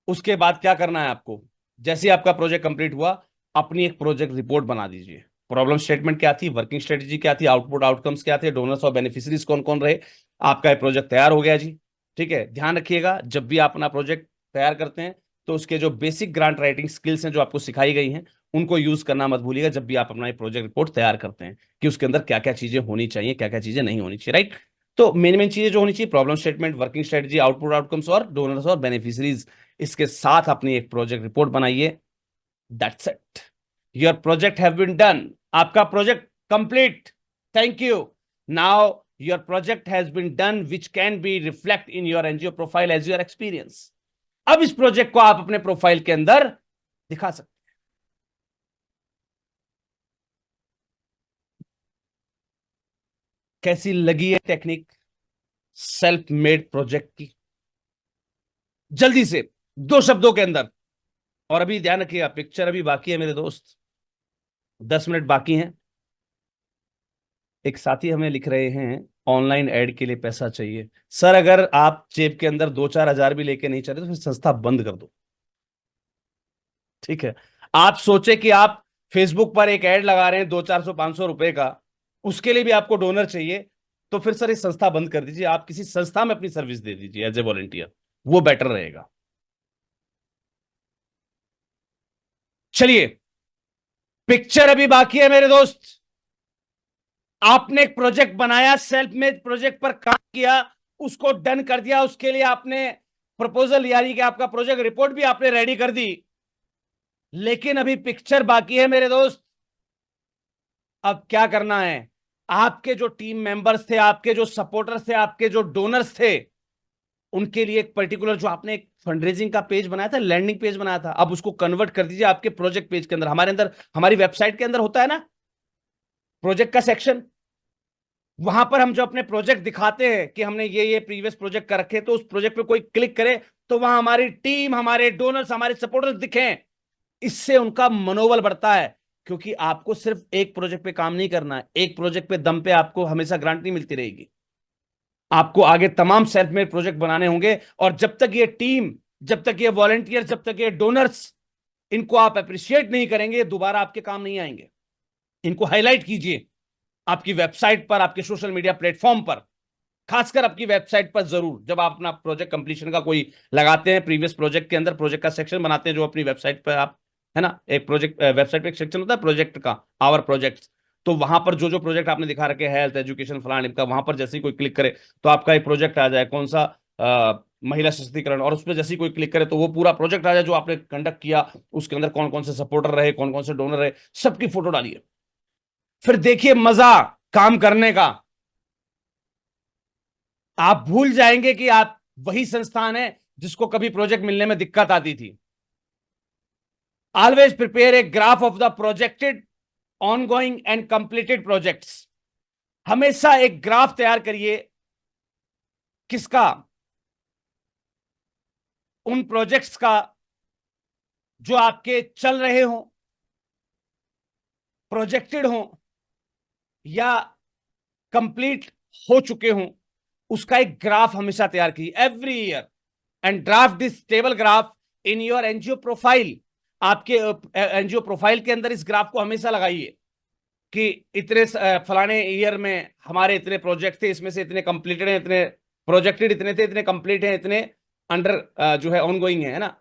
उसके बाद क्या करना है आपको, जैसे ही आपका प्रोजेक्ट कंप्लीट हुआ, अपनी एक प्रोजेक्ट रिपोर्ट बना दीजिए। प्रॉब्लम स्टेटमेंट क्या थी, वर्किंग स्ट्रेटेजी क्या थी, आउटपुट आउटकम्स क्या थे, डोनर्स और बेनिफिशियरीज कौन कौन रहे, आपका ये प्रोजेक्ट तैयार हो गया जी। ठीक है, ध्यान रखिएगा जब भी आप अपना प्रोजेक्ट तैयार करते हैं तो उसके जो बेसिक ग्रांट राइटिंग स्किल्स हैं जो आपको सिखाई गई हैं, उनको यूज करना मत भूलिएगा जब भी आप अपना प्रोजेक्ट रिपोर्ट तैयार करते हैं, कि उसके अंदर क्या क्या चीजें होनी चाहिए, क्या क्या चीजें नहीं होनी चाहिए, राइट। तो मेन मेन चीजें जो होनी चाहिए, problem statement, working strategy, output outcomes और डोनर्स और बेनिफिशियरीज, इसके साथ अपनी एक प्रोजेक्ट रिपोर्ट बनाइए। That's it, your project have been done, आपका project complete. Thank you. Now your project has been done which can be reflect in your NGO profile as your experience. अब इस प्रोजेक्ट को आप अपने प्रोफाइल के अंदर दिखा सकते हैं। कैसी लगी है टेक्निक सेल्फ मेड प्रोजेक्ट की? जल्दी से 2 शब्दों के अंदर। और अभी ध्यान रखिएगा, पिक्चर अभी बाकी है मेरे दोस्त, 10 मिनट बाकी हैं। एक साथी हमें लिख रहे हैं, ऑनलाइन ऐड के लिए पैसा चाहिए। सर अगर आप जेब के अंदर 2-4 हजार भी लेके नहीं चले तो फिर संस्था बंद कर दो। ठीक है, आप सोचे कि आप फेसबुक पर एक ऐड लगा रहे हैं 200-400-500 रुपए का, उसके लिए भी आपको डोनर चाहिए, तो फिर सर ये संस्था बंद कर दीजिए, आप किसी संस्था में अपनी सर्विस दे दीजिए एज ए वॉलंटियर, वो बेटर रहेगा। चलिए, पिक्चर अभी बाकी है मेरे दोस्त। आपने एक प्रोजेक्ट बनाया, सेल्फ मेड प्रोजेक्ट पर काम किया, उसको डन कर दिया, उसके लिए आपने प्रपोजल यानी कि आपका प्रोजेक्ट रिपोर्ट भी आपने रेडी कर दी, लेकिन अभी पिक्चर बाकी है मेरे दोस्त। अब क्या करना है, आपके जो टीम मेंबर्स थे, आपके जो सपोर्टर्स थे, आपके जो डोनर्स थे, उनके लिए एक पर्टिकुलर जो आपने एक फंडरेजिंग का पेज बनाया था, लैंडिंग पेज बनाया था, अब उसको कन्वर्ट कर दीजिए आपके प्रोजेक्ट पेज के अंदर। हमारे अंदर, हमारी वेबसाइट के अंदर होता है ना प्रोजेक्ट का सेक्शन, वहां पर हम जो अपने प्रोजेक्ट दिखाते हैं कि हमने ये प्रीवियस प्रोजेक्ट कर रखे, तो उस प्रोजेक्ट पे कोई क्लिक करे तो वहां हमारी टीम, हमारे डोनर्स, हमारे सपोर्टर्स दिखें। इससे उनका मनोबल बढ़ता है, क्योंकि आपको सिर्फ एक प्रोजेक्ट पे काम नहीं करना है, एक प्रोजेक्ट पे दम पे आपको हमेशा ग्रांट नहीं मिलती रहेगी, आपको आगे तमाम सेल्फ मेड प्रोजेक्ट बनाने होंगे। और जब तक ये टीम, जब तक ये वॉलंटियर, जब तक ये डोनर्स, इनको आप अप्रिशिएट नहीं करेंगे, दोबारा आपके काम नहीं आएंगे। इनको हाईलाइट कीजिए आपकी वेबसाइट पर, आपके सोशल मीडिया प्लेटफॉर्म पर, खासकर आपकी वेबसाइट पर जरूर, जब आप अपना प्रोजेक्ट कंप्लीशन का कोई लगाते हैं, प्रीवियस प्रोजेक्ट के अंदर प्रोजेक्ट का सेक्शन बनाते हैं जो अपनी वेबसाइट पर आप, है ना, एक प्रोजेक्ट वेबसाइट पे एक सेक्शन होता है प्रोजेक्ट का, आवर प्रोजेक्ट्स, तो वहां पर जो जो प्रोजेक्ट आपने दिखा रखे, हेल्थ, एजुकेशन, फलान का, वहां पर जैसे ही कोई क्लिक करे तो आपका एक प्रोजेक्ट आ जाए, कौन सा, महिला सशक्तिकरण, और उसमें जैसे ही कोई क्लिक करे तो वो पूरा प्रोजेक्ट आ जाए जो आपने कंडक्ट किया, उसके अंदर कौन कौन से सपोर्टर रहे, कौन कौन से डोनर रहे, सबकी फोटो डालिए। फिर देखिए मजा काम करने का, आप भूल जाएंगे कि आप वही संस्थान है जिसको कभी प्रोजेक्ट मिलने में दिक्कत आती थी। Always prepare a graph of the projected, ongoing and completed projects. हमेशा एक ग्राफ तैयार करिए, किसका, उन प्रोजेक्ट्स का जो आपके चल रहे हों, प्रोजेक्टेड हों या कंप्लीट हो चुके हों, उसका एक ग्राफ हमेशा तैयार कीजिए every year, and draft this table graph in your NGO profile. आपके एनजीओ प्रोफाइल के अंदर इस ग्राफ को हमेशा लगाइए कि इतने फलाने ईयर में हमारे इतने प्रोजेक्ट थे, इसमें से इतने कंप्लीटेड हैं, इतने प्रोजेक्टेड इतने थे, इतने कंप्लीट हैं, इतने अंडर जो है ऑनगोइंग है ना,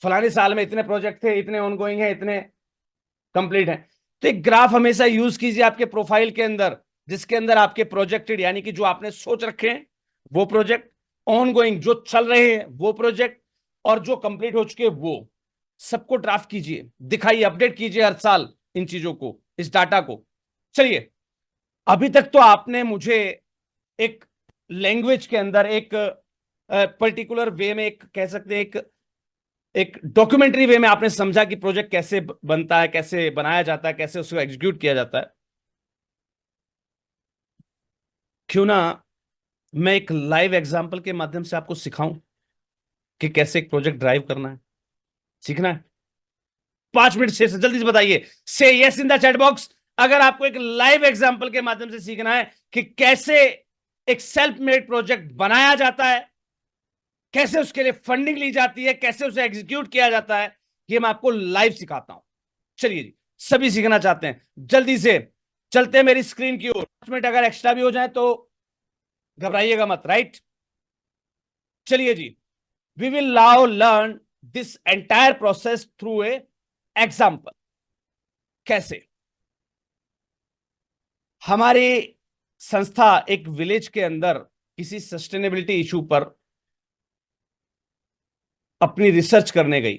फलाने साल में इतने प्रोजेक्ट थे, इतने ऑनगोइंग है, इतने कंप्लीट हैं। तो एक ग्राफ हमेशा यूज कीजिए आपके प्रोफाइल के अंदर, जिसके अंदर आपके प्रोजेक्टेड यानी कि जो आपने सोच रखे हैं वो प्रोजेक्ट, ऑनगोइंग जो चल रहे हैं वो प्रोजेक्ट, और जो कंप्लीट हो चुके हैं वो। सबको ड्राफ्ट कीजिए, दिखाइए, अपडेट कीजिए हर साल इन चीजों को, इस डाटा को। चलिए, अभी तक तो आपने मुझे एक लैंग्वेज के अंदर, एक पर्टिकुलर वे में, एक कह सकते हैं, एक एक डॉक्यूमेंट्री वे में आपने समझा कि प्रोजेक्ट कैसे बनता है, कैसे बनाया जाता है, कैसे उसको एग्जीक्यूट किया जाता है। क्यों ना मैं एक लाइव एग्जांपल के माध्यम से आपको सिखाऊं कि कैसे एक प्रोजेक्ट ड्राइव करना है, सीखना है। 5 मिनट से जल्दी से बताइए, से yes in the chat box, अगर आपको एक लाइव एग्जांपल के माध्यम से सीखना है कि कैसे एक सेल्फ मेड प्रोजेक्ट बनाया जाता है, कैसे उसके लिए फंडिंग ली जाती है, कैसे उसे एग्जीक्यूट किया जाता है, ये मैं आपको लाइव सिखाता हूं। चलिए जी, सभी सीखना चाहते हैं, जल्दी से चलते हैं मेरी स्क्रीन की ओर। 5 मिनट अगर एक्स्ट्रा भी हो जाए तो घबराइएगा मत, राइट। चलिए जी, we will now learn this entire process through a example. कैसे हमारी संस्था एक विलेज के अंदर किसी सस्टेनेबिलिटी इशू पर अपनी रिसर्च करने गई,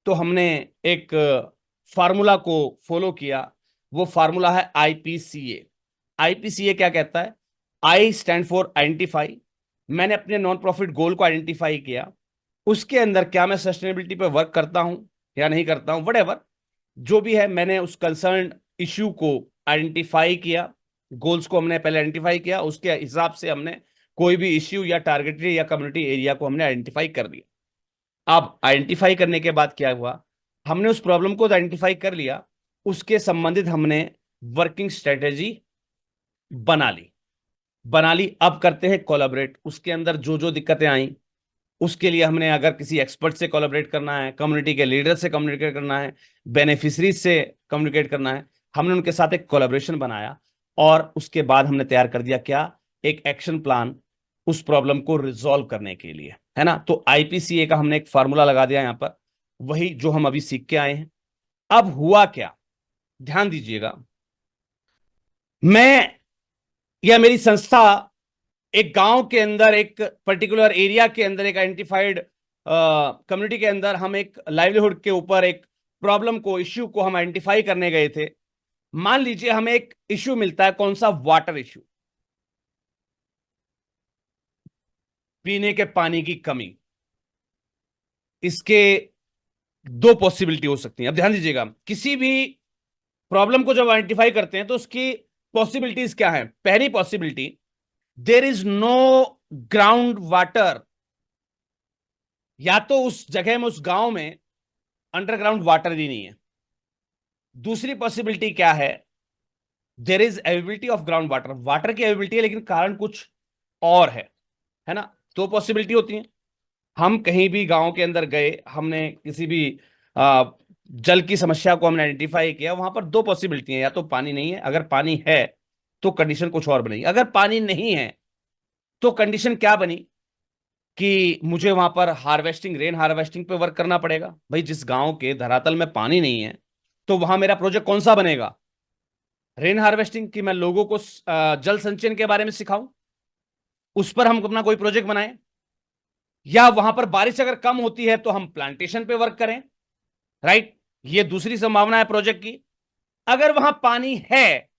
तो हमने एक फार्मूला को फॉलो किया। वो फार्मूला है आईपीसीए। आईपीसीए क्या कहता है? I stand for identify. मैंने अपने नॉन प्रॉफिट गोल को आइडेंटिफाई किया, उसके अंदर क्या मैं सस्टेनेबिलिटी पे वर्क करता हूं या नहीं करता हूं, वटेवर जो भी है, मैंने उस कंसर्न इश्यू को आइडेंटिफाई किया। गोल्स को हमने पहले आइडेंटिफाई किया, उसके हिसाब से हमने कोई भी इश्यू या टारगेट या कम्युनिटी एरिया को हमने आइडेंटिफाई कर दिया। अब आइडेंटिफाई करने के बाद क्या हुआ, हमने उस प्रॉब्लम को आइडेंटिफाई कर लिया, उसके संबंधित हमने वर्किंग स्ट्रेटेजी बना ली। अब करते हैं कोलैबोरेट। उसके अंदर जो जो दिक्कतें आई, उसके लिए हमने अगर किसी एक्सपर्ट से कोलैबोरेट करना है, कम्युनिटी के लीडर से कम्युनिकेट करना है, बेनिफिशरीज से कम्युनिकेट करना है, हमने उनके साथ एक कोलैबोरेशन बनाया। और उसके बाद हमने तैयार कर दिया क्या? एक एक्शन प्लान उस प्रॉब्लम को रिजॉल्व करने के लिए, है ना। तो आईपीसीए का हमने एक फार्मूला लगा दिया यहां पर, वही जो हम अभी सीख के आए हैं। अब हुआ क्या, ध्यान दीजिएगा। मैं या मेरी संस्था एक गांव के अंदर, एक पर्टिकुलर एरिया के अंदर, एक आइडेंटिफाइड कम्युनिटी के अंदर, हम एक लाइवलीहुड के ऊपर एक प्रॉब्लम को, इश्यू को हम आइडेंटिफाई करने गए थे। मान लीजिए हमें एक इश्यू मिलता है, कौन सा? वाटर इश्यू, पीने के पानी की कमी। इसके दो पॉसिबिलिटी हो सकती हैं। अब ध्यान दीजिएगा, किसी भी प्रॉब्लम को जब आइडेंटिफाई करते हैं तो उसकी पॉसिबिलिटीज क्या है? पहली possibility, there is no ground water. या तो उस जगह में, उस गांव में अंडरग्राउंड वाटर ही नहीं है। दूसरी पॉसिबिलिटी क्या है? There is availability of ground water, water की अवेबिलिटी है लेकिन कारण कुछ और है ना। दो पॉसिबिलिटी होती है। हम कहीं भी गांव के अंदर गए, हमने किसी भी आ, जल की समस्या को हमने आइडेंटिफाई किया, वहां पर दो पॉसिबिलिटी है, या तो पानी नहीं है, अगर पानी है तो कंडीशन कुछ और बनेगी। अगर पानी नहीं है तो कंडीशन क्या बनी कि मुझे वहां पर हार्वेस्टिंग, रेन हार्वेस्टिंग पे वर्क करना पड़ेगा। भाई, जिस गांव के धरातल में पानी नहीं है, तो वहां मेरा प्रोजेक्ट कौन सा बनेगा? रेन हार्वेस्टिंग की। मैं लोगों को जल संचयन के बारे में सिखाऊं, उस पर हम अपना कोई प्रोजेक्ट बनाएं। या वहां पर बारिश अगर कम होती है तो हम प्लांटेशन पे वर्क करें, राइट। ये दूसरी संभावना है प्रोजेक्ट की। अगर वहां पानी है,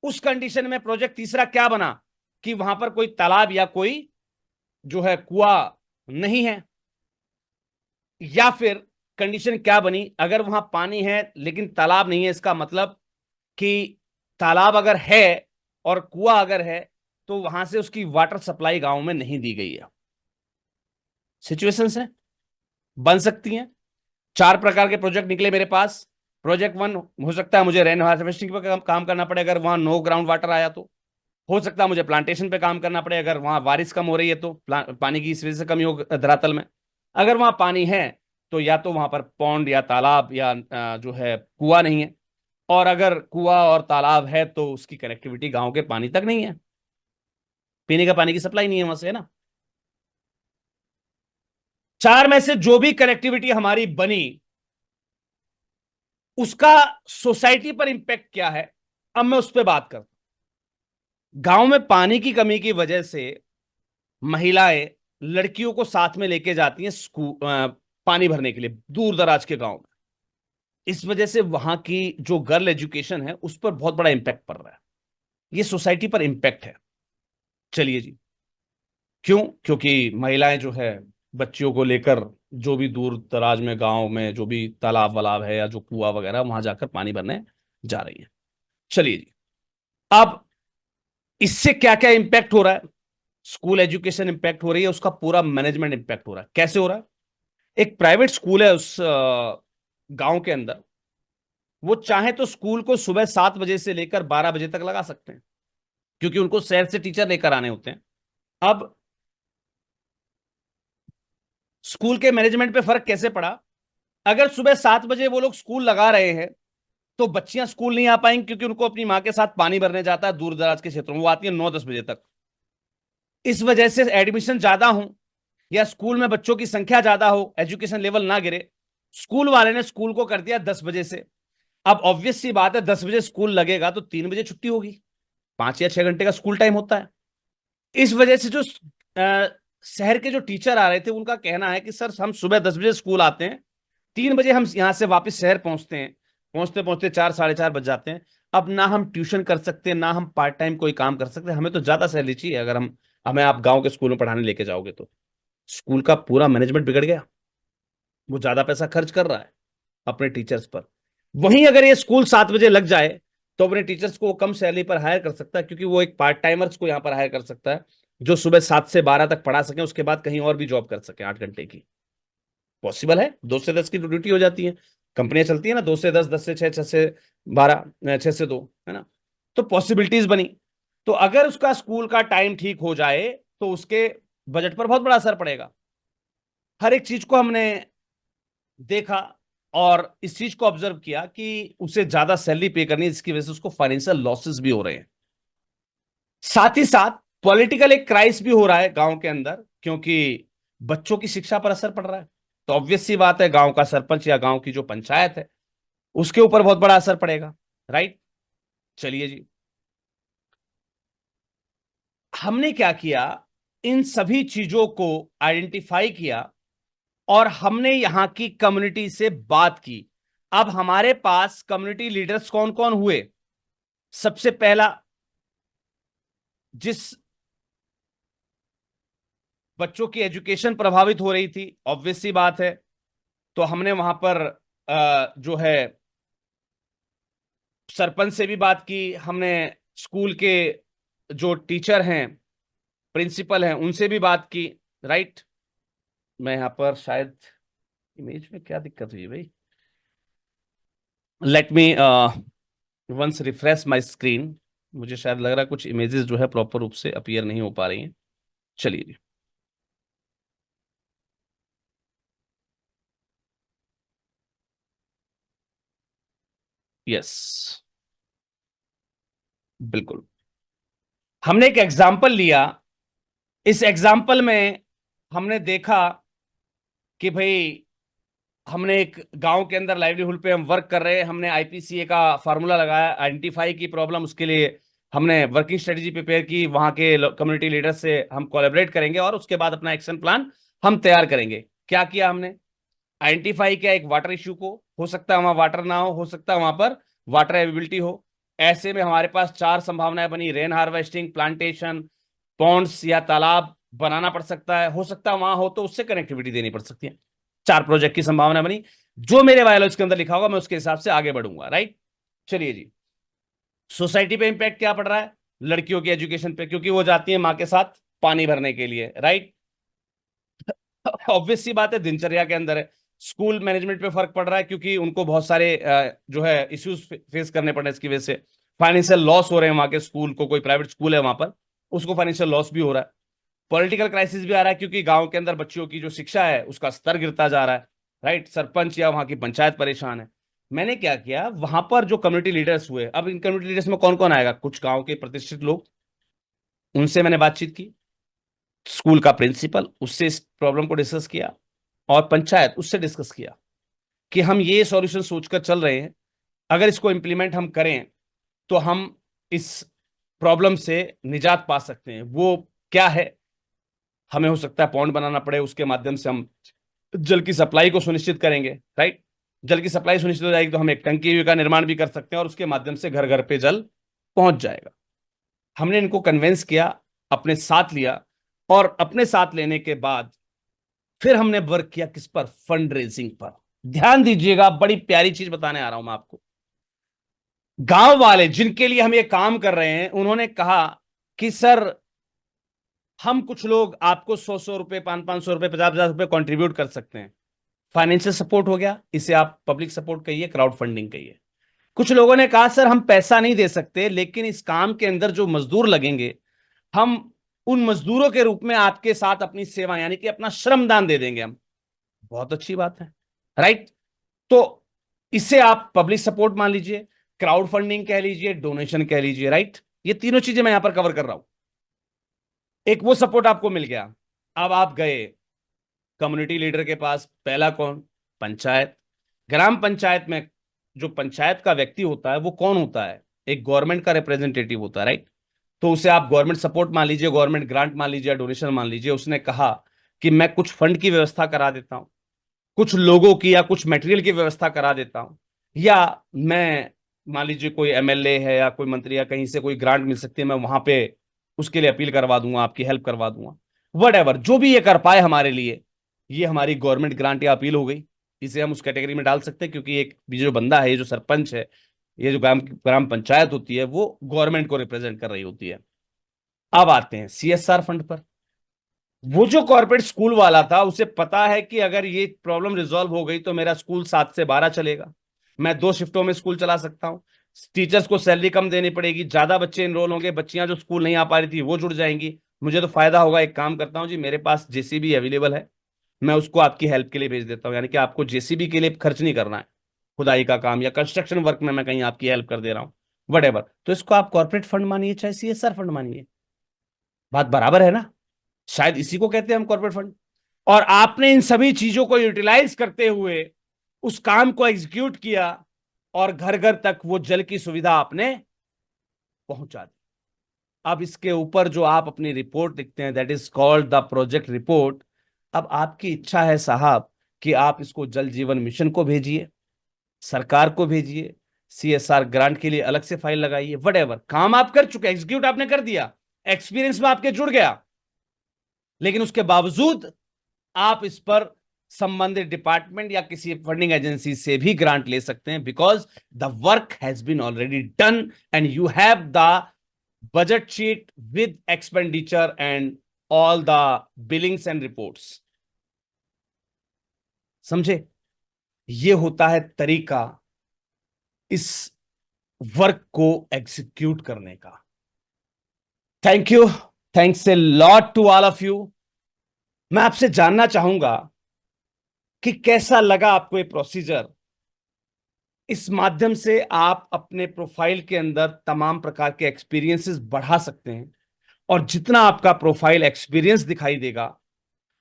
उस कंडीशन में प्रोजेक्ट तीसरा क्या बना कि वहां पर कोई तालाब या कोई जो है कुआं नहीं है। या फिर कंडीशन क्या बनी, अगर वहां पानी है लेकिन तालाब नहीं है, इसका मतलब कि तालाब अगर है और कुआं अगर है तो वहां से उसकी वाटर सप्लाई गांव में नहीं दी गई है। सिचुएशंस है, बन सकती हैं। 4 प्रकार के प्रोजेक्ट निकले मेरे पास। प्रोजेक्ट 1 हो सकता है मुझे रेन हार्वेस्टिंग पर काम करना पड़े, अगर वहां नो ग्राउंड वाटर आया तो। हो सकता है मुझे प्लांटेशन पे काम करना पड़े, अगर वहां बारिश कम हो रही है तो, पानी की इस वजह से कमी हो धरातल में। अगर वहां पानी है तो या तो वहां पर पौंड या तालाब या जो है कुआं नहीं है। और अगर कुआं और तालाब है तो उसकी कनेक्टिविटी गांव के पानी तक नहीं है, पीने का पानी की सप्लाई नहीं है वहां से, है ना। 4 में से जो भी कनेक्टिविटी हमारी बनी, उसका सोसाइटी पर इंपैक्ट क्या है, अब मैं उस पर बात करता हूं। गांव में पानी की कमी की वजह से महिलाएं लड़कियों को साथ में लेके जाती हैं स्कूल, पानी भरने के लिए दूर दराज के गांव में। इस वजह से वहां की जो गर्ल एजुकेशन है उस पर बहुत बड़ा इंपैक्ट पड़ रहा है। ये सोसाइटी पर इंपैक्ट है। चलिए जी, क्यों? क्योंकि महिलाएं जो है बच्चियों को लेकर जो भी दूर दराज में गांव में जो भी तालाब वालाब है या जो कुआं वगैरह वहां जाकर पानी भरने जा रही है। चलिए जी, अब इससे क्या क्या इंपैक्ट हो रहा है? स्कूल एजुकेशन इंपैक्ट हो रही है, उसका पूरा मैनेजमेंट इंपैक्ट हो रहा है। कैसे हो रहा है? एक प्राइवेट स्कूल है उस गांव के अंदर, वो चाहे तो स्कूल को सुबह 7 बजे से लेकर 12 बजे तक लगा सकते हैं, क्योंकि उनको शहर से टीचर लेकर आने होते हैं। अब स्कूल के मैनेजमेंट पे फर्क कैसे पड़ा? अगर सुबह 7 बजे वो लोग स्कूल लगा रहे हैं तो बच्चियां स्कूल नहीं आ पाएंगी, क्योंकि उनको अपनी माँ के साथ पानी भरने जाता है दूर दराज के क्षेत्रों में, वो आती है 9-10 बजे तक। इस वजह से एडमिशन ज्यादा हो या स्कूल में बच्चों की संख्या ज्यादा हो, एजुकेशन लेवल ना गिरे, स्कूल वाले ने स्कूल को कर दिया 10 बजे से। अब ऑब्वियस सी बात है, 10 बजे स्कूल लगेगा तो 3 बजे छुट्टी होगी। 5 या 6 घंटे का स्कूल टाइम होता है। इस वजह से जो शहर के जो टीचर आ रहे थे उनका कहना है कि सर हम सुबह 10 बजे स्कूल आते हैं, 3 बजे हम यहाँ से वापस शहर पहुंचते हैं, पहुंचते पहुंचते 4 साढ़े 4 बज जाते हैं। अब ना हम ट्यूशन कर सकते हैं, ना हम पार्ट टाइम कोई काम कर सकते हैं। हमें तो ज्यादा सैलरी चाहिए। अगर हम हमें आप गांव के स्कूल में पढ़ाने लेके जाओगे तो स्कूल का पूरा मैनेजमेंट बिगड़ गया। वो ज्यादा पैसा खर्च कर रहा है अपने टीचर्स पर। वहीं अगर ये स्कूल 7 बजे लग जाए तो अपने टीचर्स को कम सैलरी पर हायर कर सकता है, क्योंकि वो एक पार्ट टाइमर्स को यहाँ पर हायर कर सकता है जो सुबह 7 से 12 तक पढ़ा सके, उसके बाद कहीं और भी जॉब कर सके 8 घंटे की। पॉसिबल है, 2 से 10 की ड्यूटी हो जाती है। कंपनियां चलती है ना, 2 से 10, 10 से 6, 6 से 12, 6 से 2, है ना? तो पॉसिबिलिटीज बनी। तो अगर उसका स्कूल का टाइम ठीक हो जाए तो उसके बजट पर बहुत बड़ा असर पड़ेगा। हर एक चीज को हमने देखा और इस चीज को ऑब्जर्व किया कि उसे ज्यादा सैलरी पे करनी है, जिसकी वजह से उसको फाइनेंशियल लॉसेस भी हो रहे हैं। साथ ही साथ पॉलिटिकल एक क्राइस भी हो रहा है गांव के अंदर, क्योंकि बच्चों की शिक्षा पर असर पड़ रहा है। तो ऑब्वियस सी बात है, गांव का सरपंच या गांव की जो पंचायत है उसके ऊपर बहुत बड़ा असर पड़ेगा। राइट? चलिए जी, हमने क्या किया, इन सभी चीजों को आइडेंटिफाई किया और हमने यहां की कम्युनिटी से बात की। अब हमारे पास कम्युनिटी लीडर्स कौन कौन हुए? सबसे पहला, जिस बच्चों की एजुकेशन प्रभावित हो रही थी, ऑब्वियस सी बात है, तो हमने वहां पर जो है सरपंच से भी बात की, हमने स्कूल के जो टीचर हैं, प्रिंसिपल हैं, उनसे भी बात की। राइट? मैं यहां पर शायद इमेज में क्या दिक्कत हुई है भाई? Let me once refresh my screen. मुझे शायद लग रहा है कुछ इमेजेस जो है प्रॉपर रूप से अपीयर नहीं हो पा रही हैं। चलिए। यस, बिल्कुल। हमने एक एग्जाम्पल लिया। इस एग्जाम्पल में हमने देखा कि भाई हमने एक गांव के अंदर लाइवलीहुड पे हम वर्क कर रहे हैं, हमने आईपीसीए का फार्मूला लगाया, आइडेंटिफाई की प्रॉब्लम, उसके लिए हमने वर्किंग स्ट्रेटेजी प्रिपेयर की, वहां के कम्युनिटी लीडर से हम कोलैबोरेट करेंगे और उसके बाद अपना एक्शन प्लान हम तैयार करेंगे। क्या किया हमने? आइडेंटिफाई किया एक वाटर इश्यू को, हो सकता है वहां वाटर ना हो सकता है वहां पर वाटर अवेलेबिलिटी हो। ऐसे में हमारे पास 4 संभावनाएं बनी, रेन हार्वेस्टिंग, प्लांटेशन, पॉन्ड्स या तालाब बनाना पड़ सकता है, हो सकता है वहां हो तो उससे कनेक्टिविटी देनी पड़ सकती है। 4 प्रोजेक्ट की संभावना बनी। जो मेरे बायोलॉजी के अंदर लिखा होगा मैं उसके हिसाब से आगे बढ़ूंगा। राइट? चलिए जी, सोसाइटी पे इंपैक्ट क्या पड़ रहा है? लड़कियों की एजुकेशन पे, क्योंकि वो जाती है माँ के साथ पानी भरने के लिए। राइट? ऑब्वियस सी बात है, दिनचर्या के अंदर है। स्कूल मैनेजमेंट पे फर्क पड़ रहा है, क्योंकि उनको बहुत सारे जो है इश्यूज फेस करने पड़ रहे हैं इसकी वजह से। फाइनेंशियल लॉस हो रहे हैं वहां के स्कूल को, कोई प्राइवेट स्कूल है वहां पर उसको फाइनेंशियल लॉस भी हो रहा है। पॉलिटिकल क्राइसिस भी आ रहा है, क्योंकि गांव के अंदर बच्चियों की जो शिक्षा है उसका स्तर गिरता जा रहा है। राइट? सरपंच या वहां की पंचायत परेशान है। मैंने क्या किया, वहां पर जो कम्युनिटी लीडर्स हुए, अब इन कम्युनिटी लीडर्स में कौन कौन आएगा? कुछ गांव के प्रतिष्ठित लोग, उनसे मैंने बातचीत की। स्कूल का प्रिंसिपल, उससे इस प्रॉब्लम को डिस्कस किया। और पंचायत, उससे डिस्कस किया कि हम ये सॉल्यूशन सोचकर चल रहे हैं, अगर इसको इंप्लीमेंट हम करें तो हम इस प्रॉब्लम से निजात पा सकते हैं। वो क्या है? हमें हो सकता है पॉन्ड बनाना पड़े, उसके माध्यम से हम जल की सप्लाई को सुनिश्चित करेंगे, राइट। जल की सप्लाई सुनिश्चित हो जाएगी तो हम एक टंकी का निर्माण भी कर सकते हैं और उसके माध्यम से घर घर पे जल पहुंच जाएगा। हमने इनको कन्विंस किया, अपने साथ लिया, और अपने साथ लेने के बाद फिर हमने वर्क किया किस पर? फंड रेजिंग पर। ध्यान दीजिएगा, बड़ी प्यारी चीज बताने आ रहा हूं मैं आपको। गांव वाले जिनके लिए हम ये काम कर रहे हैं, उन्होंने कहा कि सर, हम कुछ लोग आपको 100-100 रुपए, 500-500 रुपए, 50-50 रुपए कंट्रीब्यूट कर सकते हैं। फाइनेंशियल सपोर्ट हो गया, इसे आप पब्लिक सपोर्ट कहिए, क्राउड फंडिंग कहिए। कुछ लोगों ने कहा सर, हम पैसा नहीं दे सकते, लेकिन इस काम के अंदर जो मजदूर लगेंगे, हम उन मजदूरों के रूप में आपके साथ अपनी सेवा, यानी कि अपना श्रमदान दे देंगे हम। बहुत अच्छी बात है, राइट। तो इसे आप पब्लिक सपोर्ट मान लीजिए, क्राउड फंडिंग कह लीजिए, डोनेशन कह लीजिए, राइट। ये तीनों चीजें मैं यहां पर कवर कर रहा हूं। एक वो सपोर्ट आपको मिल गया। अब आप गए कम्युनिटी लीडर के पास। पहला कौन? पंचायत। ग्राम पंचायत में जो पंचायत का व्यक्ति होता है वो कौन होता है? एक गवर्नमेंट का रिप्रेजेंटेटिव होता है, राइट। तो उसे आप गवर्नमेंट सपोर्ट मान लीजिए, गवर्नमेंट ग्रांट मान लीजिए, डोनेशन मान लीजिए। उसने कहा कि मैं कुछ फंड की व्यवस्था करा देता हूं, कुछ लोगों की या कुछ मटेरियल की व्यवस्था करा देता हूं, या मैं, मान लीजिए कोई एमएलए है या कोई मंत्री या कहीं से कोई ग्रांट मिल सकती है, मैं वहां पे उसके लिए अपील करवा दूंगा, आपकी हेल्प करवा दूंगा। वट जो भी ये कर पाए हमारे लिए, ये हमारी गवर्नमेंट ग्रांट या अपील हो गई। इसे हम उस कैटेगरी में डाल सकते हैं, क्योंकि एक ये जो बंदा है, ये जो सरपंच है, ये जो ग्राम ग्राम पंचायत होती है, वो गवर्नमेंट को रिप्रेजेंट कर रही होती है। अब आते हैं सीएसआर फंड पर। वो जो कॉर्पोरेट स्कूल वाला था, उसे पता है कि अगर ये प्रॉब्लम रिजॉल्व हो गई तो मेरा स्कूल 7 से 12 चलेगा, मैं 2 शिफ्टों में स्कूल चला सकता हूं, टीचर्स को सैलरी कम देनी पड़ेगी, ज्यादा बच्चे एनरोल होंगे, बच्चियां जो स्कूल नहीं आ पा रही थी वो जुड़ जाएंगी, मुझे तो फायदा होगा। एक काम करता हूं जी, मेरे पास जेसीबी अवेलेबल है, मैं उसको आपकी हेल्प के लिए भेज देता हूं। यानी कि आपको जेसीबी के लिए खर्च नहीं करना है, खुदाई का काम या कंस्ट्रक्शन वर्क में मैं कहीं आपकी हेल्प कर दे रहा हूं, वट। तो इसको आप कॉर्पोरेट फंड मानिए चाहे सीएसआर फंड मानिए, बात बराबर है ना। शायद इसी को कहते हैं हम कॉर्पोरेट फंड। और आपने इन सभी चीजों को यूटिलाइज करते हुए उस काम को एग्जीक्यूट किया, और घर घर तक वो जल की सुविधा आपने पहुंचा दी। अब इसके ऊपर जो आप अपनी रिपोर्ट लिखते हैं, that is called the project report. अब आपकी इच्छा है साहब कि आप इसको जल जीवन मिशन को भेजिए, सरकार को भेजिए, सीएसआर ग्रांट के लिए अलग से फाइल लगाइए, वट काम आप कर चुके, एग्जीक्यूट आपने कर दिया, एक्सपीरियंस में आपके जुड़ गया। लेकिन उसके बावजूद आप इस पर संबंधित डिपार्टमेंट या किसी फंडिंग एजेंसी से भी ग्रांट ले सकते हैं, because the work has been already done and you have the budget sheet with expenditure and all the billings and reports. समझे? ये होता है तरीका इस वर्क को एग्जीक्यूट करने का। Thank you, thanks a lot to all of you. मैं आपसे जानना चाहूंगा कि कैसा लगा आपको ये प्रोसीजर। इस माध्यम से आप अपने प्रोफाइल के अंदर तमाम प्रकार के एक्सपीरियंसेस बढ़ा सकते हैं, और जितना आपका प्रोफाइल एक्सपीरियंस दिखाई देगा,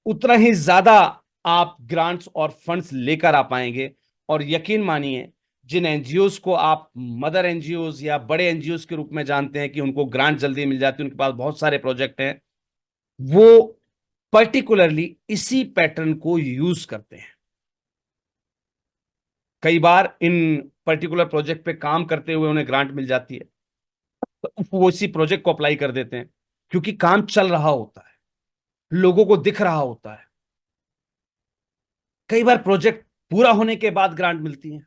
उतना ही ज्यादा आप ग्रांट्स और फंड्स लेकर आ पाएंगे। और यकीन मानिए, जिन एनजीओज को आप मदर एनजीओज या बड़े एनजीओज के रूप में जानते हैं कि उनको ग्रांट जल्दी मिल जाती है, उनके पास बहुत सारे प्रोजेक्ट हैं, वो पर्टिकुलरली इसी पैटर्न को यूज करते हैं। कई बार इन पर्टिकुलर प्रोजेक्ट पे काम करते हुए उन्हें ग्रांट मिल जाती है, तो वो इसी प्रोजेक्ट को अप्लाई कर देते हैं, क्योंकि काम चल रहा होता है, लोगों को दिख रहा होता है। कई बार प्रोजेक्ट पूरा होने के बाद ग्रांट मिलती है,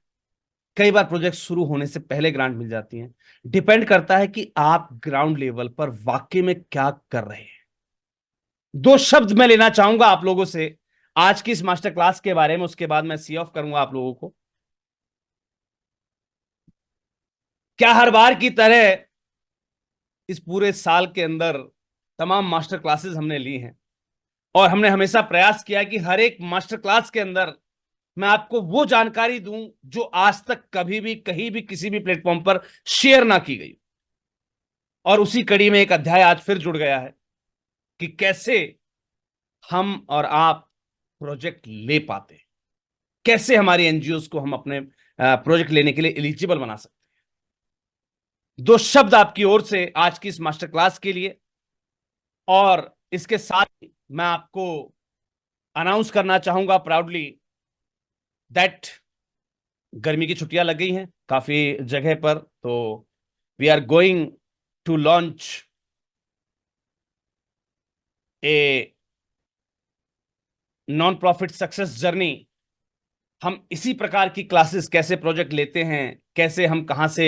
कई बार प्रोजेक्ट शुरू होने से पहले ग्रांट मिल जाती है। डिपेंड करता है कि आप ग्राउंड लेवल पर वाकई में क्या कर रहे हैं। 2 शब्द मैं लेना चाहूंगा आप लोगों से आज की इस मास्टर क्लास के बारे में, उसके बाद मैं सी ऑफ करूंगा आप लोगों को। क्या हर बार की तरह इस पूरे साल के अंदर तमाम मास्टर क्लासेस हमने ली हैं, और हमने हमेशा प्रयास किया कि हर एक मास्टर क्लास के अंदर मैं आपको वो जानकारी दूं जो आज तक कभी भी कहीं भी किसी भी प्लेटफॉर्म पर शेयर ना की गई। और उसी कड़ी में एक अध्याय आज फिर जुड़ गया है कि कैसे हम और आप प्रोजेक्ट ले पाते हैं, कैसे हमारी एनजीओ को हम अपने प्रोजेक्ट लेने के लिए एलिजिबल बना सकते हैं। 2 शब्द आपकी ओर से आज की इस मास्टर क्लास के लिए। और इसके साथ ही मैं आपको अनाउंस करना चाहूंगा प्राउडली दैट गर्मी की छुट्टियां लग गई हैं काफी जगह पर, तो we are going to launch a non profit success journey. हम इसी प्रकार की क्लासेस, कैसे प्रोजेक्ट लेते हैं, कैसे हम कहाँ से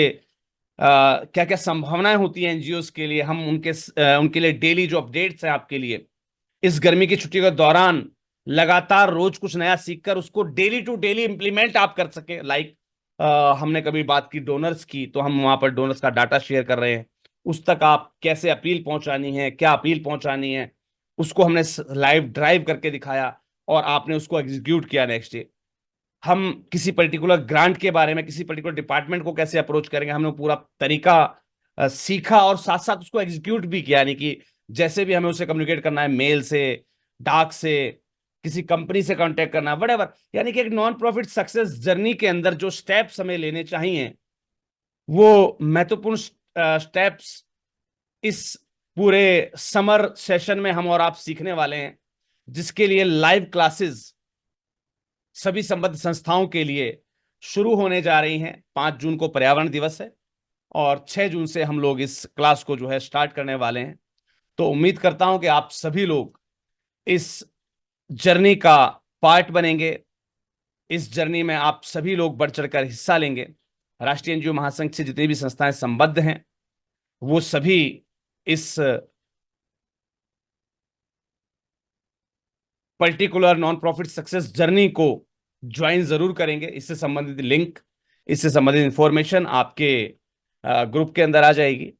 क्या क्या संभावनाएं होती हैं एनजीओ के लिए, हम उनके लिए डेली जो अपडेट्स हैं आपके लिए इस गर्मी की छुट्टी के दौरान लगातार रोज कुछ नया सीखकर उसको डेली टू डेली इंप्लीमेंट आप कर सके। लाइक हमने कभी बात की डोनर्स की, तो हम वहां पर डोनर्स का डाटा शेयर कर रहे हैं, उस तक आप कैसे अपील पहुंचानी है, क्या अपील पहुंचानी है, उसको हमने लाइव ड्राइव करके दिखाया और आपने उसको एग्जीक्यूट किया नेक्स्ट डे। हम किसी पर्टिकुलर ग्रांट के बारे में, किसी पर्टिकुलर डिपार्टमेंट को कैसे अप्रोच करेंगे, हमने पूरा तरीका सीखा और साथ साथ उसको एग्जीक्यूट भी किया। यानी कि जैसे भी हमें उसे कम्युनिकेट करना है, मेल से, डाक से, किसी कंपनी से कांटेक्ट करना है, वटेवर, यानी कि एक नॉन प्रॉफिट सक्सेस जर्नी के अंदर जो स्टेप्स हमें लेने चाहिए वो महत्वपूर्ण स्टेप्स इस पूरे समर सेशन में हम और आप सीखने वाले हैं, जिसके लिए लाइव क्लासेस सभी संबद्ध संस्थाओं के लिए शुरू होने जा रही हैं। 5 जून को पर्यावरण दिवस है और 6 जून से हम लोग इस क्लास को जो है स्टार्ट करने वाले हैं। तो उम्मीद करता हूं कि आप सभी लोग इस जर्नी का पार्ट बनेंगे, इस जर्नी में आप सभी लोग बढ़ चढ़कर हिस्सा लेंगे। राष्ट्रीय एनजीओ महासंघ से जितनी भी संस्थाएं संबद्ध हैं वो सभी इस particular non profit success journey को ज्वाइन जरूर करेंगे। इससे संबंधित लिंक, इससे संबंधित इंफॉर्मेशन आपके ग्रुप के अंदर आ जाएगी।